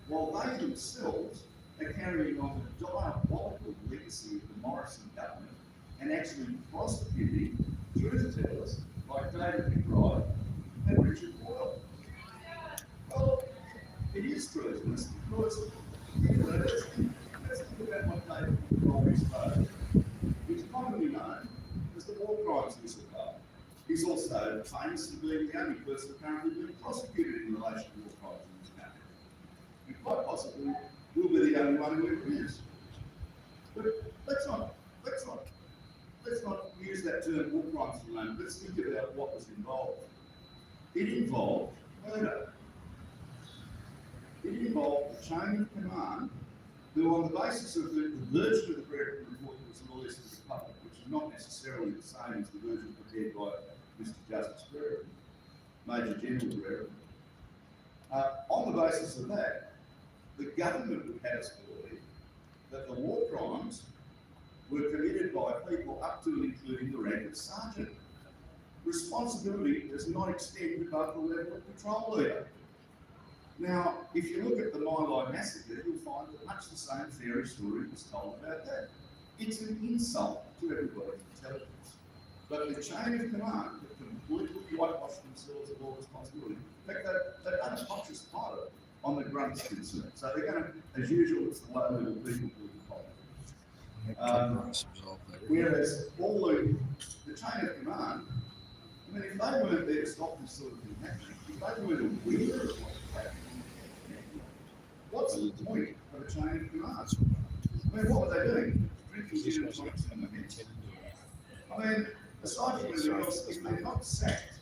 while they themselves are carrying on the diabolical legacy of the Morrison government and actually prosecuting truth-tellers like David McBride and Richard Boyle? Well, it is treasonous because, let's think about what David McBride exposed. He's commonly known as the war crimes whistleblower. He's also famous for being the only person currently being prosecuted in relation to war crimes in this country. And quite possibly will be the only one who ever is. But let's not use that term war crimes for a moment. Let's think about what was involved. It involved murder. It involved the chain of command who, on the basis of the version of the report that was released to the public, which is not necessarily the same as the version prepared by Mr. Justice Brereton, Major General Brereton, on the basis of that, the government would have us believe that the war crimes were committed by people up to and including the rank of sergeant. Responsibility does not extend above the level of patrol leader. Now, if you look at the My Lai massacre, you'll find that much the same fairy story was told about that. It's an insult to everybody's intelligence. But the chain of command that completely whitewashed themselves of all responsibility. In fact, they've done a conscious pilot on the grunts concern. So they're going to, as usual, it's the low level people who whereas all the chain of command, I mean, if they weren't there to stop this sort of thing happening, if they weren't aware of what was happening, what's the point of a chain of command? I mean, what were they doing? Drinking gin and tonics in the heads. I mean, aside from anything else, if they're not sacked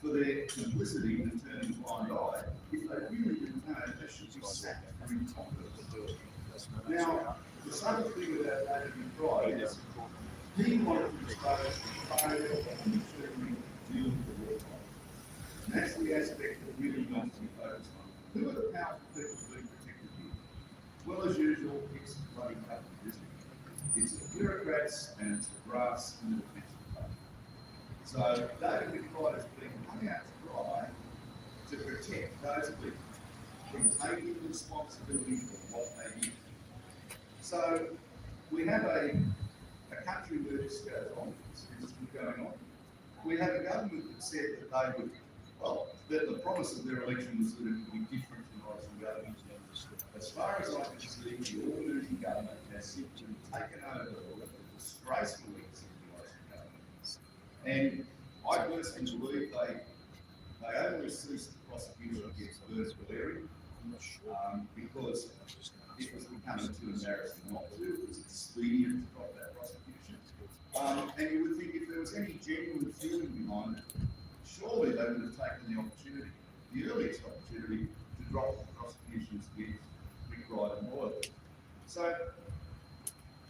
for their complicity in turning a blind eye, if they really didn't know, they should be sacked for incompetence. Now, the same thing about David McBride is he wanted to expose the failure of determining dealing with the war crimes. And that's the aspect that really needs to be focused on. Who are the powerful people being protected here? Well, as usual, it's bloody government, isn't it? It's the bureaucrats and it's the brass and the defence department. So David McBride has been hung out to dry to protect those people from taking responsibility for what they did. So we have a country where this goes on, this is going on. We have a government that said that they would, well, that the promise of their election was that it would be different from Morrison government. As far as I can see, the Albanese government has simply taken over the disgraceful legacy of the Morrison government. And I personally believe they only ceased the prosecution against Bernard Valeri because it was becoming too embarrassing not to. It was expedient to drop that prosecution. And you would think if there was any genuine feeling behind it, surely they would have taken the opportunity, the earliest opportunity, to drop the prosecutions against McBride and Boyle. So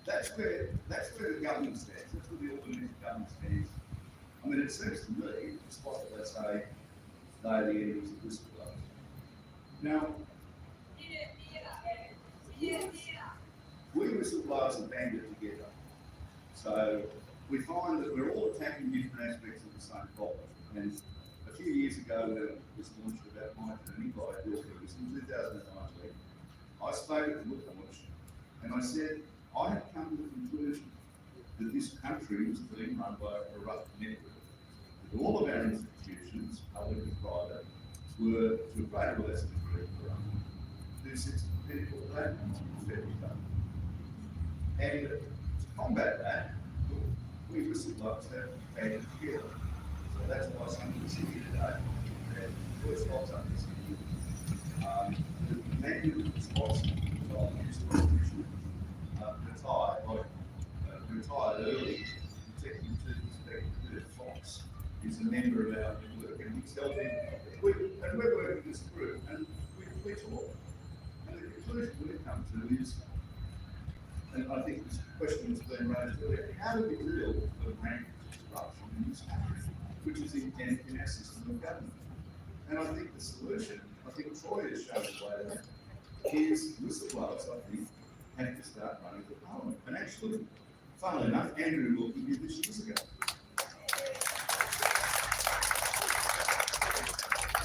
that's where the government stands. That's where the Albanese government stands. I mean, it seems to me, despite what they say, they're the enemies of whistleblowers. Now, we whistleblowers are banded together. So we find that we're all attacking different aspects of the same problem. And a few years ago, when it was launched about my journey by ADF Whistle in 2019, I spoke at the launch and I said, I have come to the conclusion that this country was being run by a corrupt network. That all of our institutions, public and private, were to a greater or less degree corrupt. Who sits at the pinnacle of that? The federal government. And to combat that, we whistleblowers have banded together. So that's why some of us here today have voice box up this issue. The manual response retired early, Executive Chief Inspector Fox is a member of our network, and we tell them, and we're working this through, and we talk. And the conclusion we've come to is, and I think this question has been raised earlier, how do we deal with rampant corruption in this country, which is endemic in our system of government? And I think the solution, I think Troy has shown the way that is whistleblowers, I think, have to start running for Parliament. And actually, funnily enough, Andrew Wilkie did this years ago.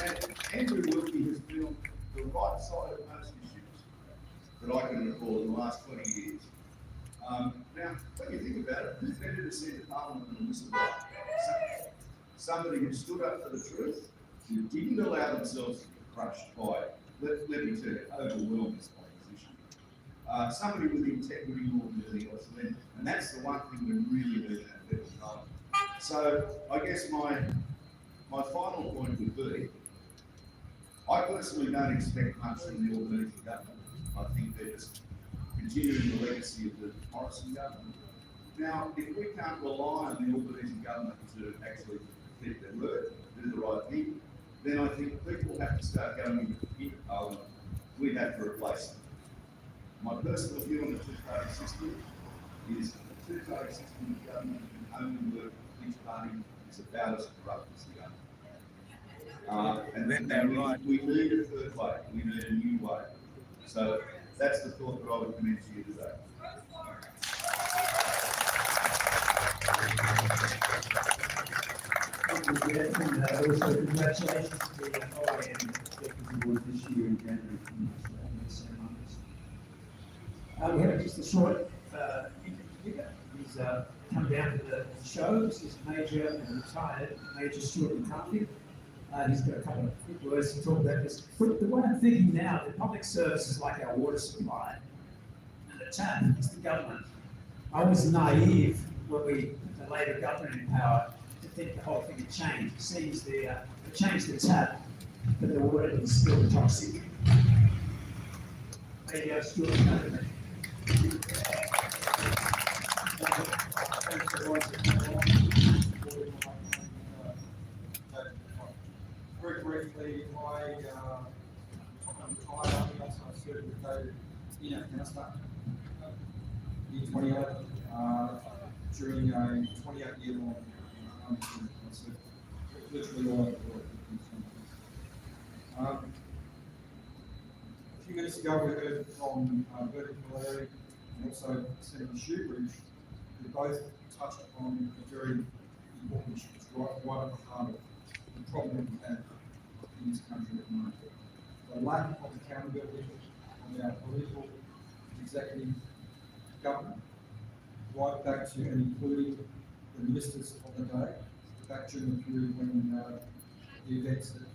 And Andrew Wilkie has been on the right side of most issues that I can recall in the last 20 years. Now, when you think about it, who's better to send to Parliament than a whistleblower? Somebody who stood up for the truth, who didn't allow themselves to be crushed by, let me tell you, overwhelming opposition. Somebody with integrity more than anything else. And that's the one thing we really need in our federal government. So I guess my final point would be, I personally don't expect much from the Albanese government. I think they're just continuing the legacy of the Morrison government. Now, if we can't rely on the Albanese government to actually keep their word, do the right thing, then I think people have to start going into Parliament. We have to replace them. My personal view on the two-party system is the two-party system of government can only work if each party is about as corrupt as the other. And we need a third way. We need a new way. So that's the thought that I would commence to you today. Thank you, Jeff, and also congratulations to the OIM Executive Board this year in January. We have just a short interview. He's come down to the show. This is retired Major Stuart McCarthy. He's got a couple of quick words to talk about this. But the way I'm thinking now, the public service is like our water supply, and the tap is the government. I was naive when we put the Labor government in power to think the whole thing had changed. It seems they changed the tap, but the water is still toxic. Maybe Stuart McCarthy. Very briefly, I'm retired. I served with David in Afghanistan in 28 during a 28-year-long literally all over the world. A few minutes ago, we heard from Bertie Mallory and also Senator Shoebridge, who both touched on a very important issue. It's right at the heart of the problem we have in this country at the moment. The lack of accountability on our political, executive, government, right back to and including the ministers of the day, back during the period when the events that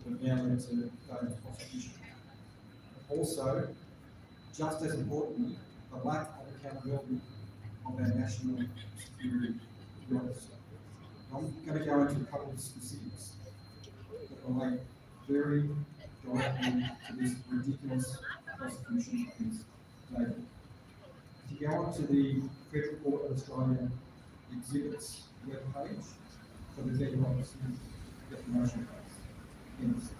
have now led to David's prosecution. Also, just as importantly, the lack of accountability of our national security officer. I'm going to go into a couple of specifics that relate very directly to this ridiculous prosecution against David. If you go onto the Federal Court of Australia exhibits webpage for the Federal Officer's defamation case against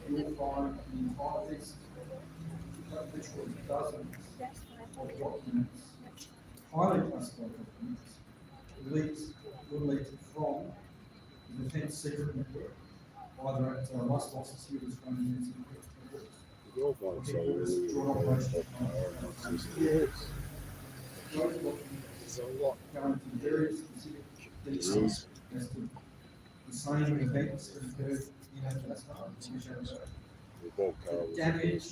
you'll find the entire list of literally dozens of documents, highly classified documents, leaked from the Defence Secret Network, either at Russ Loss's here was running Joint operation. Those documents go into very specific details as to the same events that occurred in Afghanistan. The damage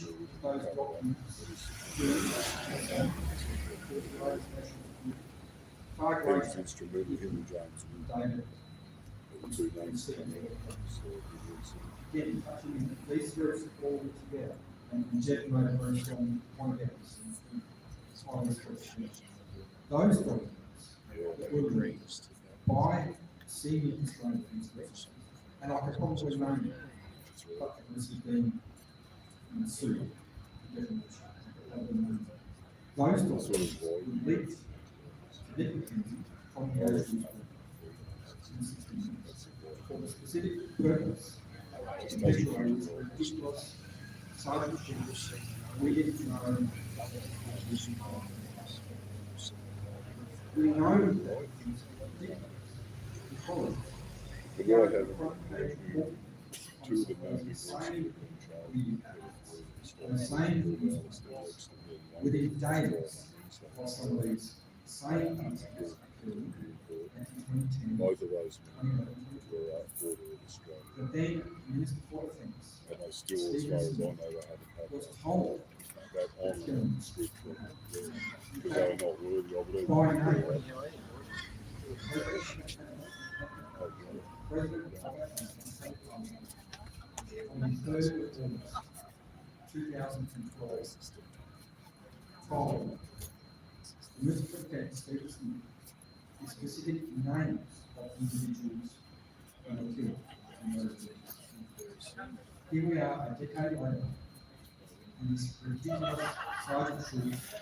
those documents do far greater instrumental, him and James David. two names. Again, touching these groups all together, and Jeff made a very strong point about this on this question. Those documents that were released by senior Australian defence, and I could probably name it, but this has been sued. Those documents were leaked significantly from the ADF for the specific purpose of measuring ridiculous sergeant ships we didn't know. We know that it's ridiculous because The guy had front page two of them on the same within days of some of these same incidents occurred in 2010. both of those men were border of Australia. But then Minister for Defence And they still, as far as I know, they haven't had was told that on the script because they were not worthy of it. by name, President of Afghanistan on the 3rd of August 2012 told the Minister for Defence, Stephen Smith, the specific names of individuals who were killed in those days. Here we are a decade later, and this ridiculous sergeant truth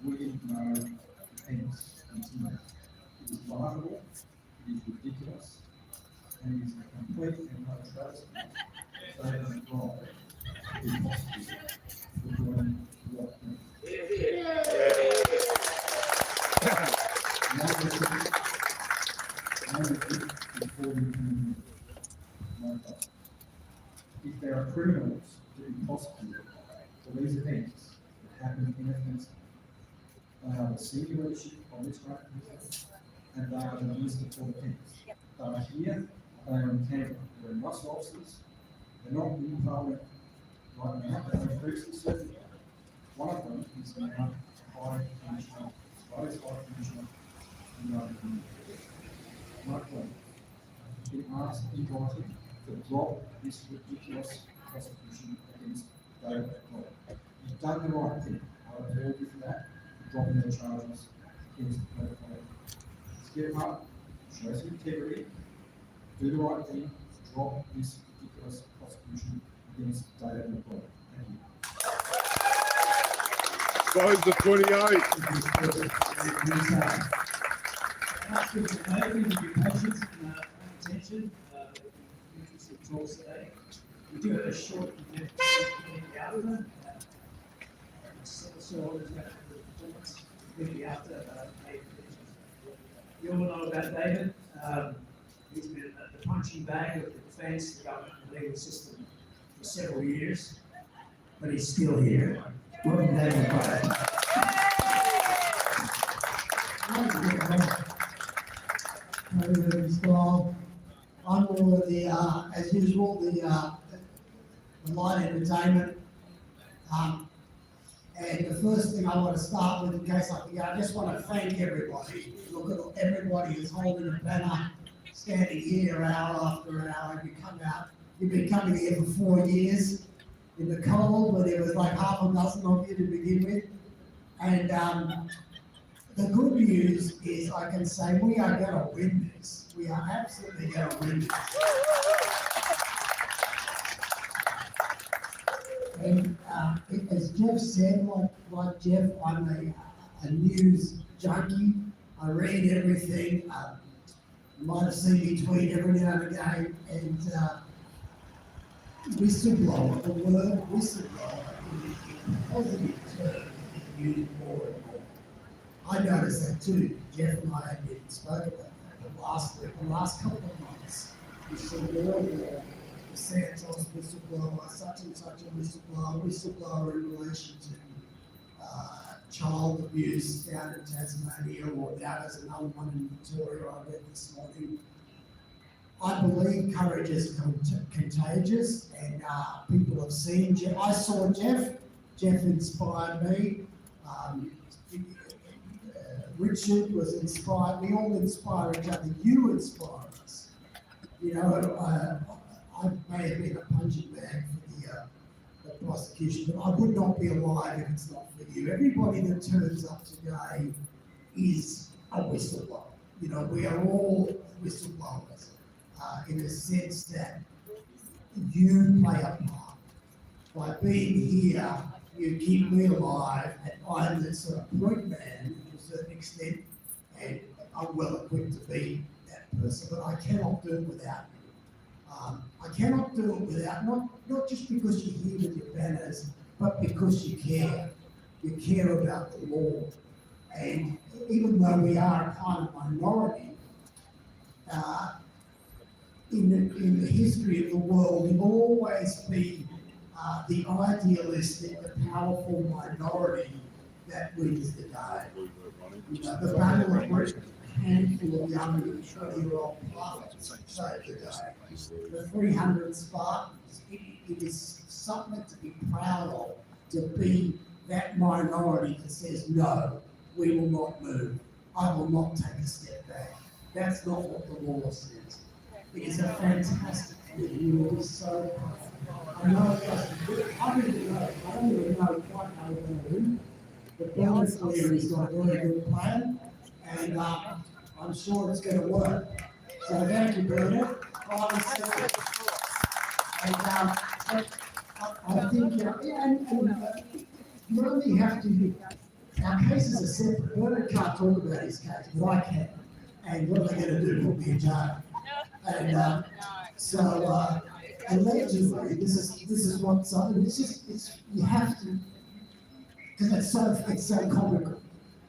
we didn't know defence continues. It is laughable, it is ridiculous, and it is a complete and utter travesty. So it is wrong. It is possible for doing what if there are criminals to be prosecuted for these events that happened in Afghanistan, they are the senior leadership of this country, and they are the Minister for Defence. They are here, they are in Canberra, they're muscle officers, they're not in Parliament right now, they have previously served. One of them is now High Commissioner, Vice High Commissioner in the United Kingdom. Mark been asked in writing to drop this ridiculous prosecution against David McBride. You've done the right thing. I applaud you for that, for dropping the charges against David McBride. Let's get up, show some integrity, do the right thing, drop this ridiculous prosecution against David McBride. Thank you. Close the 28. Thank you for your patience and attention. Interesting talks today. We do have a short event after. So always going to have the performance immediately after. You all know about David. He's been at the punching bag of the defence, the government, and the legal system for several years, but he's still here. Welcome, David McBride. I'm all of the, as usual, the light entertainment. And the first thing I want to start with, in case I forget, I just want to thank everybody. Look at everybody who's holding a banner, standing here hour after hour. You've been coming here for 4 years in the cold, where there was like half a dozen of you to begin with. And the good news is I can say we are going to win this. We are absolutely going to win this. And as Jeff said, like Jeff, I'm a news junkie. I read everything. You might have seen me tweet every now and again. And whistleblower, the word whistleblower in positive terms is used more and more. I noticed that too. Jeff and I had been spoken about that the last couple of months. We saw more and more Santos whistleblower, such and such a whistleblower in relation to child abuse down in Tasmania, or down as another one in Victoria I read this morning. I believe courage is contagious, and people have seen Jeff. I saw Jeff. Jeff inspired me. Richard was inspired. We all inspire each other. You inspire us. You know, I may have been a punching bag for the prosecution, but I would not be alive if it's not for you. Everybody that turns up today is a whistleblower. You know, we are all whistleblowers in the sense that you play a part. By being here, you keep me alive, and I'm the sort of point man to a certain extent, and I'm well equipped to be that person, but I cannot do it without you. I cannot do it without, not just because you're here with your banners, but because you care. You care about the law. And even though we are a kind of minority, in the history of the world, we will always be the idealistic, the powerful minority that wins the day. You know, the battle of Britain, a handful of young 20-year-old pilots saved the day. The 300 Spartans, it is something to be proud of, to be that minority that says, no, we will not move. I will not take a step back. That's not what the law says. It is a fantastic thing. You will be so proud. I know it doesn't. I don't even know quite how we're going to do. But Bernard Cleary's got a very good plan, and I'm sure it's going to work. So thank you, Bernard. I think, you only have to, our cases are separate. Bernard can't talk about his case, but I can. And what are they going to do? Put me in jail. And allegedly, this is what something. It's you have to, because it's so comical.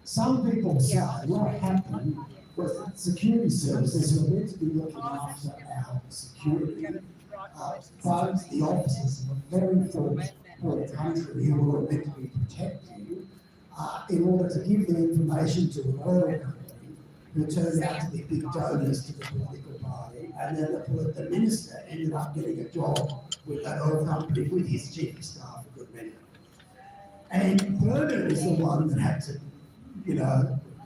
Some people say what happened was that security services were meant to be looking after our security. Folks, the officers of a very poor country who were meant to be protecting, in order to give the information to an oil company who turned out to be big donors to the political party, and then the minister ended up getting a job with that oil company with his chief of staff, a good many. And Bernard is the one that had to,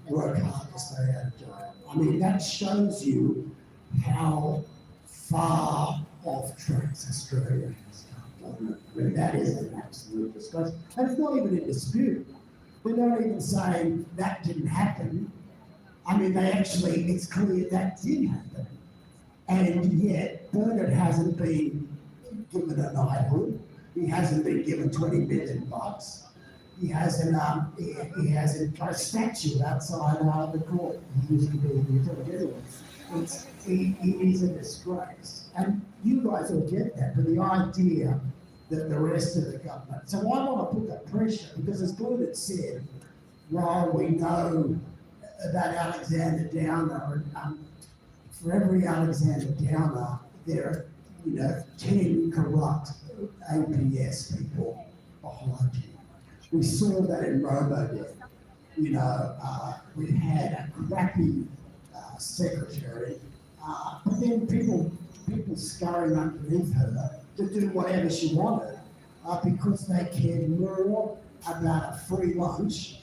work hard to stay out of jail. I mean, that shows you how far off tracks Australia has come, doesn't it? I mean, that is an absolute disgrace. And it's not even in dispute. They're not even saying that didn't happen. I mean, it's clear that did happen. And yet, Bernard hasn't been given a knighthood. He hasn't been given $20 million. He hasn't got a statue outside the court. He used to be the attorney general. It is a disgrace. And you guys will get that, but the idea that the rest of the government. So I want to put that pressure, because as Bernard said, while we know about Alexander Downer, and for every Alexander Downer, there are 10 corrupt APS people behind you. We saw that in RoboDebt. We had a crappy secretary, but then people scurrying underneath her to do whatever she wanted, because they cared more about a free lunch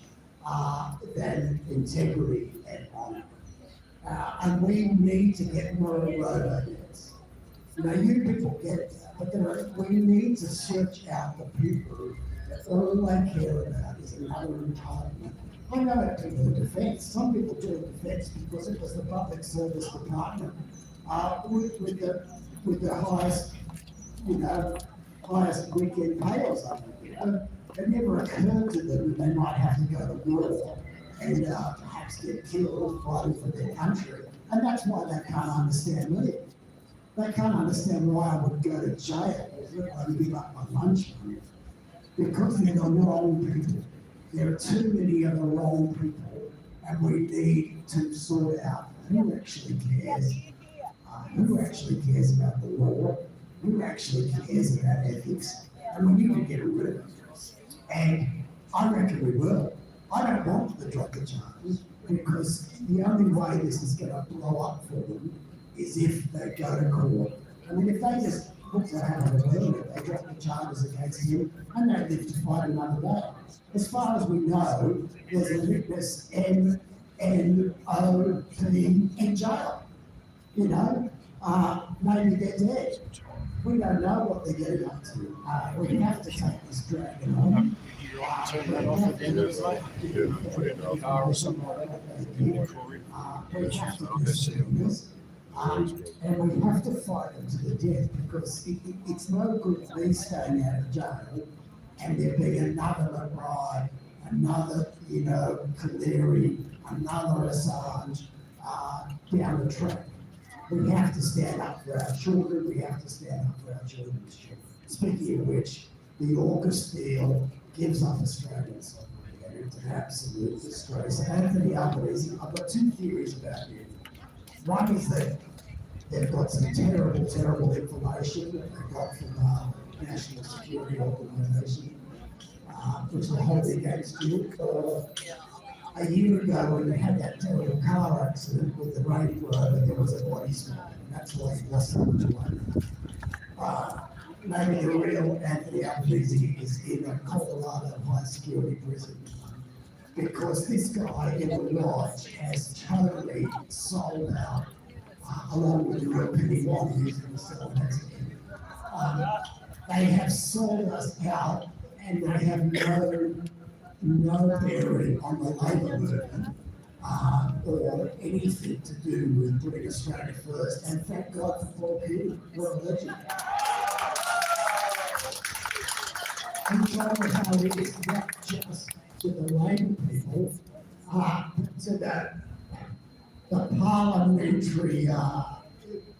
than integrity and honour. And we need to get more RoboDebts. You people get that, but we need to search out the people that all they care about is another entitlement. I know people in defence. Some people do in defence because it was the public service department with the highest, highest weekend pay or something. It never occurred to them that they might have to go to war and perhaps get killed fighting for their country. And that's why they can't understand me. They can't understand why I would go to jail and give up my lunch money. Because they're the wrong people. There are too many of the wrong people, and we need to sort out who actually cares about the law, who actually cares about ethics, and we need to get rid of it. And I reckon we will. I don't want the drop the charges, because the only way this is going to blow up for them is if they go to court. I mean, if they just look what happened earlier, they drop the charges against him and they live to fight another day. As far as we know, there's a witness NNOP in jail. You know, maybe they're dead. We don't know what they're getting up to. We have to take this dragon on. Turn that off at the end of it, mate. Yeah, put it in a car or something like that. We have to do this. And we have to fight them to the death, because it's no good me staying out of jail and there being another McBride, another, Canary, another Assange down the track. We have to stand up for our children. We have to stand up for our children's children. Speaking of which, the AUKUS deal gives up Australian sovereignty, and it's an absolute disgrace. Anthony Albanese, I've got two theories about him. One is that they've got some terrible, terrible information that they got from the National Security Organisation, which they're holding against you. Or a year ago, when they had that terrible car accident with the Range Rover, there was a body swap, and that's why he lost so much weight. Maybe the real Anthony Albanese is in a Colorado high security prison, because this guy in the lodge has totally sold out, along with the real Penny Wong, who's in the cell next to him. They have sold us out, and they have no bearing on the labour movement, or anything to do with putting Australia first. And thank God for Paul Keating, we're a legend. And told me how it is not just to the Labour people, to the parliamentary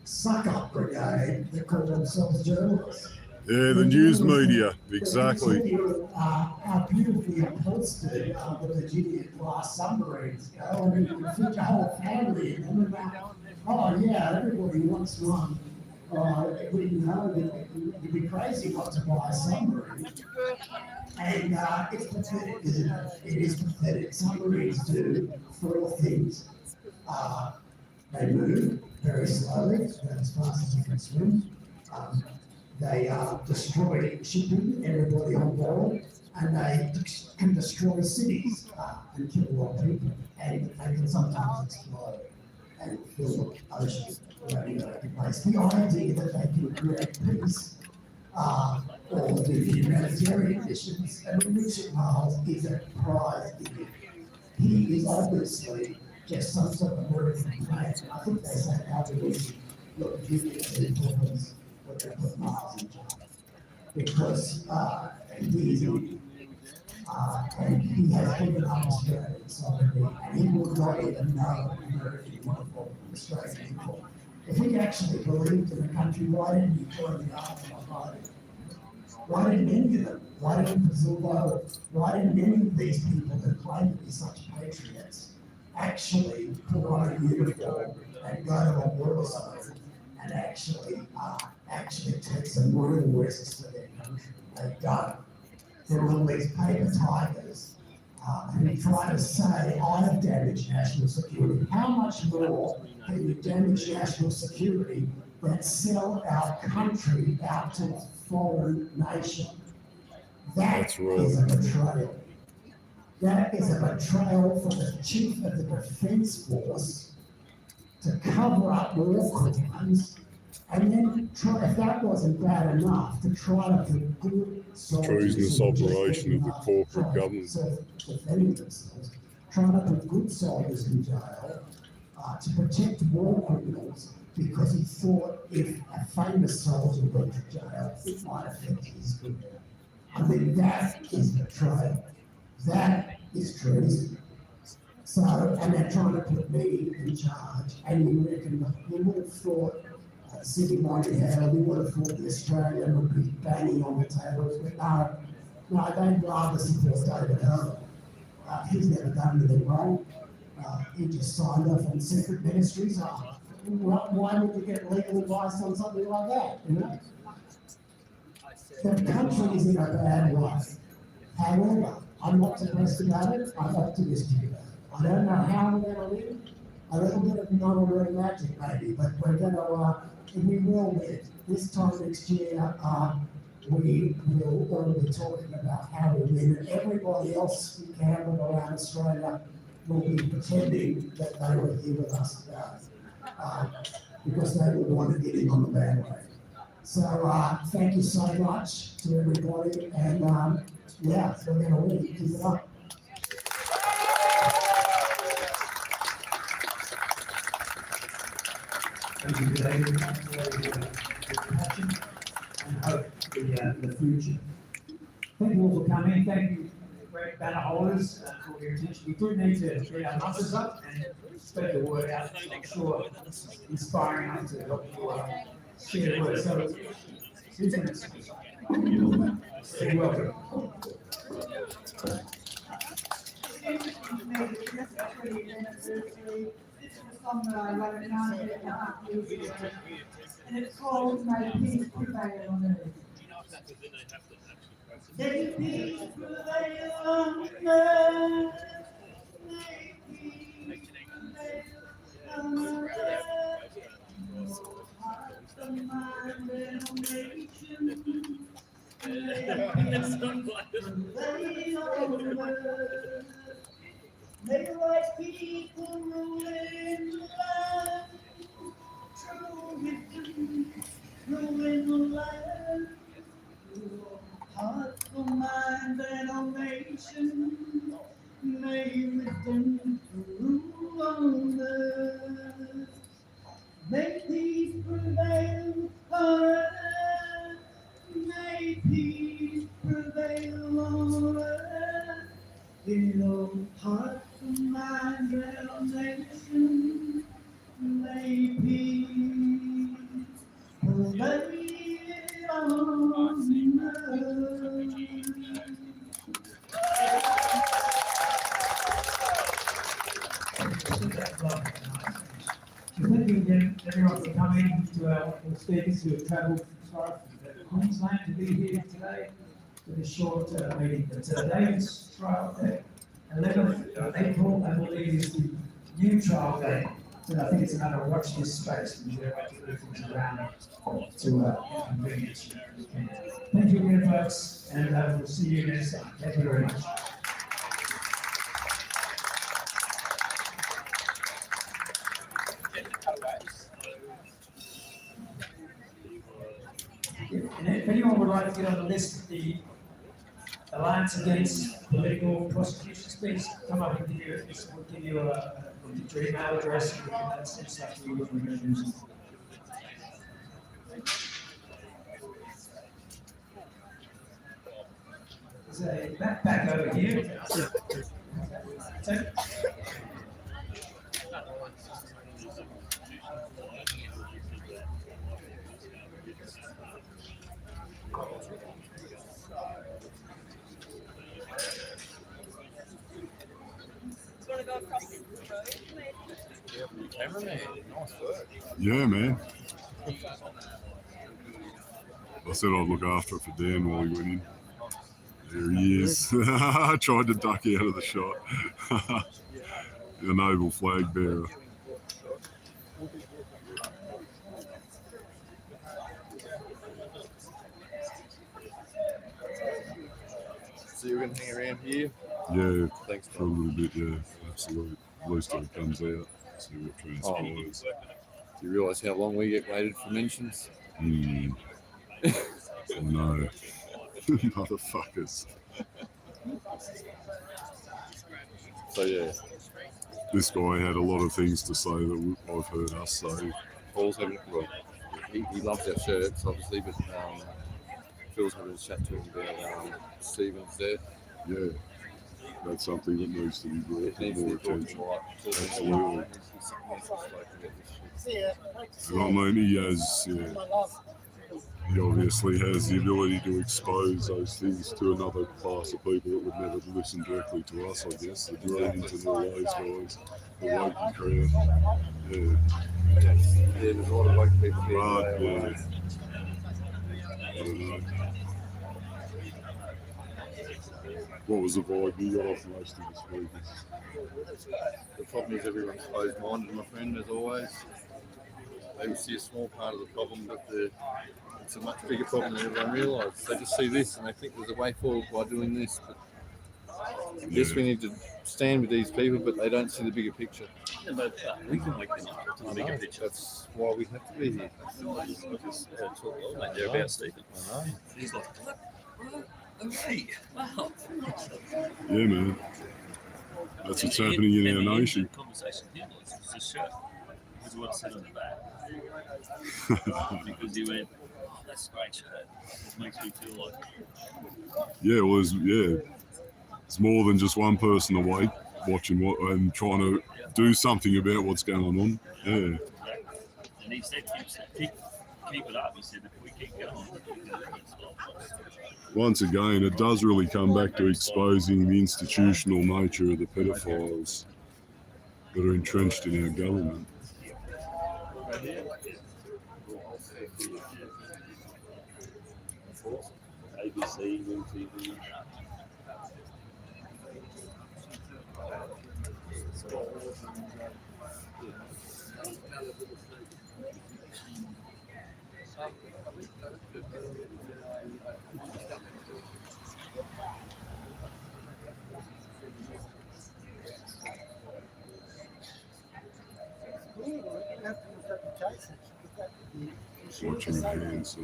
suck-up brigade that call themselves journalists. Yeah, the news media, exactly. How beautifully upholstered the Virginia-class submarines go. I mean, you can fit your whole family in them. Oh yeah, everybody wants one. We know that you'd be crazy not to buy a submarine. And it's pathetic, isn't it? It is pathetic. Submarines do four things. They move very slowly, as fast as you can swim. They destroy shipping, everybody on board, and they can destroy cities and kill a lot of people. And they can sometimes explode and fill oceans. The idea that they can create peace or do humanitarian missions, and Richard Miles is a prize idiot. He is obviously just some sort of American plan. I think they say Albanese look dubious at importance what they put Miles in charge, because and he has given up Australian sovereignty, and he will not even know American uniform from Australian uniform. If he actually believed in the country, why didn't he join the army on Friday? Why didn't any of them? Why didn't Whistle-blower? Why didn't any of these people who claim to be such patriots actually put on a uniform and go to a war zone and actually take some real risks for their country? They don't. They're all these paper tigers, and they try to say, I've damaged national security. How much more can you damage national security than sell our country out to a foreign nation? That is a betrayal. That is a betrayal for the chief of the Defence Force to cover up war crimes, and then try, if that wasn't bad enough, to try to put good soldiers Treasonous operation of the corporate government. Defending themselves, trying to put good soldiers in jail to protect war criminals, because he thought if a famous soldier went to jail, it might affect his career. I mean, that is betrayal. That is treason. So, and they're trying to put me in charge, and you reckon we would have thought sitting on your head, we would have thought the Australian would be banging on the tables, but no, they'd rather support David Herman. He's never done anything wrong. He just signed off on secret ministries. Why would you get legal advice on something like that? You know, the country is in a bad way. However, I'm not depressed about it, I'm optimistic about it. I don't know how we're gonna live, a little bit of non-real magic maybe, but we're gonna, we will live. This time next year, we will all be talking about how we win, and everybody else in Canberra around Australia will be pretending that they were here with us today, because they will want to get in on the bandwagon. So thank you so much to everybody, and yeah, we're going to win. Keep it up. Thank you, David, for your passion and hope for the future. Thank you all for coming. Thank you, great banner holders, for your attention. We do need to get our numbers up and spread the word out. I'm sure it's inspiring enough to help you share the word. So, Susan, you're welcome. This is a song that I wrote 9.5 years ago, and it's called May Peace Prevail on Earth. May peace prevail on earth, may peace prevail on earth, your hearts and mind and nation, may peace prevail on earth. May the right people rule in the land, true wisdom rule in the land. Your heart, your mind, and our nation, may wisdom rule on earth. May peace prevail on earth, may peace prevail on earth. In your heart, mind, and nation, may peace prevail on earth. Thank you again, everyone, for coming, to our speakers who have travelled as far from Queensland to be here today for this short meeting. But David's trial day, 11th of April, I believe, is the new trial day. So I think it's another watch this space, because there are to move things around to inconvenience you. Thank you again, folks, and we'll see you next time. Thank you very much. And if anyone would like to get on the list, the Alliance Against Political Prosecutions, please come up and we'll give you your email address, and that same stuff to you when we're going to do something. There's a map back over here. So, Yeah, man. I said I'd look after it for Dan while he went in. There he is. I tried to duck out of the shot. A noble flag bearer. So you're going to hang around here? Yeah, thanks for a little bit, yeah, absolutely. At least when it comes out, see what transpires. Do you realise how long we get waited for mentions? Oh no. Motherfuckers. So yeah. This guy had a lot of things to say that I've heard us say. Paul's having, well, he loves our shirts, obviously, but Phil's having a chat to him about Stephen's death. Yeah, that's something that needs to be brought to more attention. Absolutely. And I mean, he has, he obviously has the ability to expose those things to another class of people that would never listen directly to us, I guess. The Dreams and all those guys, the Wakey crowd. Yeah, there's a lot of woke people here. Right, yeah. I don't know. What was the vibe you got off most of the speakers? The problem is everyone's closed-minded, my friend, as always. They see a small part of the problem, but it's a much bigger problem than everyone realises. They just see this and they think there's a way forward by doing this. But yes, we need to stand with these people, but they don't see the bigger picture. Yeah, but we can wake them up to the bigger picture. That's why we have to be here. Somebody's just talk well, mate. They're about Stephen. I know. He's like, what? Okay. Wow. Yeah, man. That's what's happening in our nation. The conversation here was just shirt. Because what I said on the back. Because he went, oh, that's a great shirt. It makes me feel like. Yeah, it's more than just one person awake watching and trying to do something about what's going on. Yeah. And he said, keep it up. He said, if we keep going, Once again, it does really come back to exposing the institutional nature of the pedophiles that are entrenched in our government. ABC, TV. Watching the hands.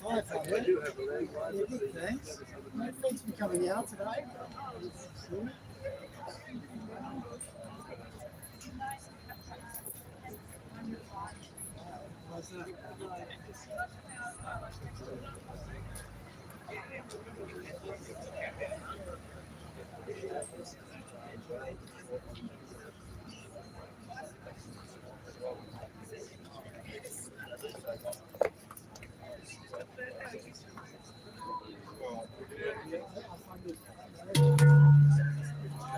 Hi, Fabian. Yeah, good, thanks. Thanks for coming out today.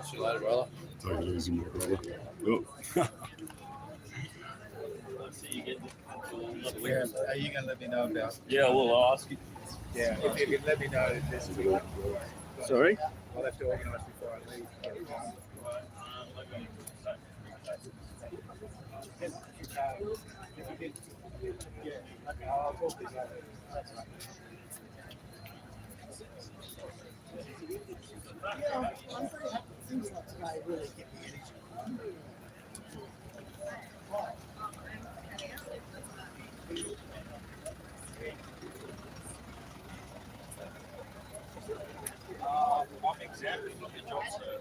See you later, brother. Take it easy, my brother. Yep. Yeah, are you going to let me know about? Yeah, we'll ask you. Yeah, if you can let me know if this is. Sorry? I'll have to organise before I leave. I'll talk to you later. That's right. Yeah, I'm very happy. Things like today really get me energy. I'm exempt from the job, sir.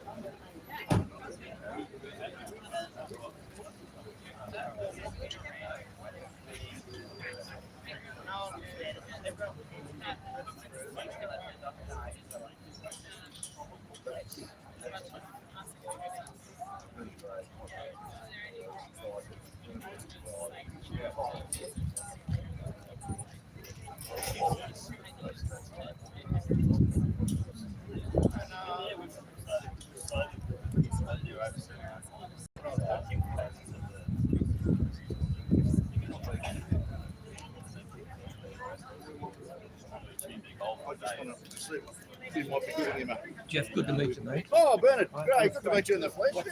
Jeff, good to meet you, mate. Oh, Bernard, great. Good to meet you in the flesh. Yeah.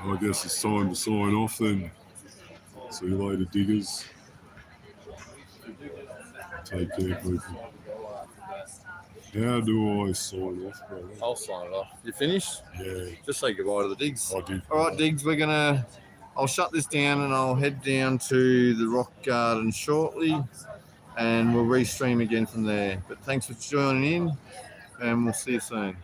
I guess it's time to sign off then. See you later, diggers. Take care, people. How do I sign off, brother? I'll sign it off. You finished? Yeah. Just say goodbye to the digs. I did. All right, digs, I'll shut this down and I'll head down to the rock garden shortly. and we'll restream again from there. But thanks for joining in, and we'll see you soon.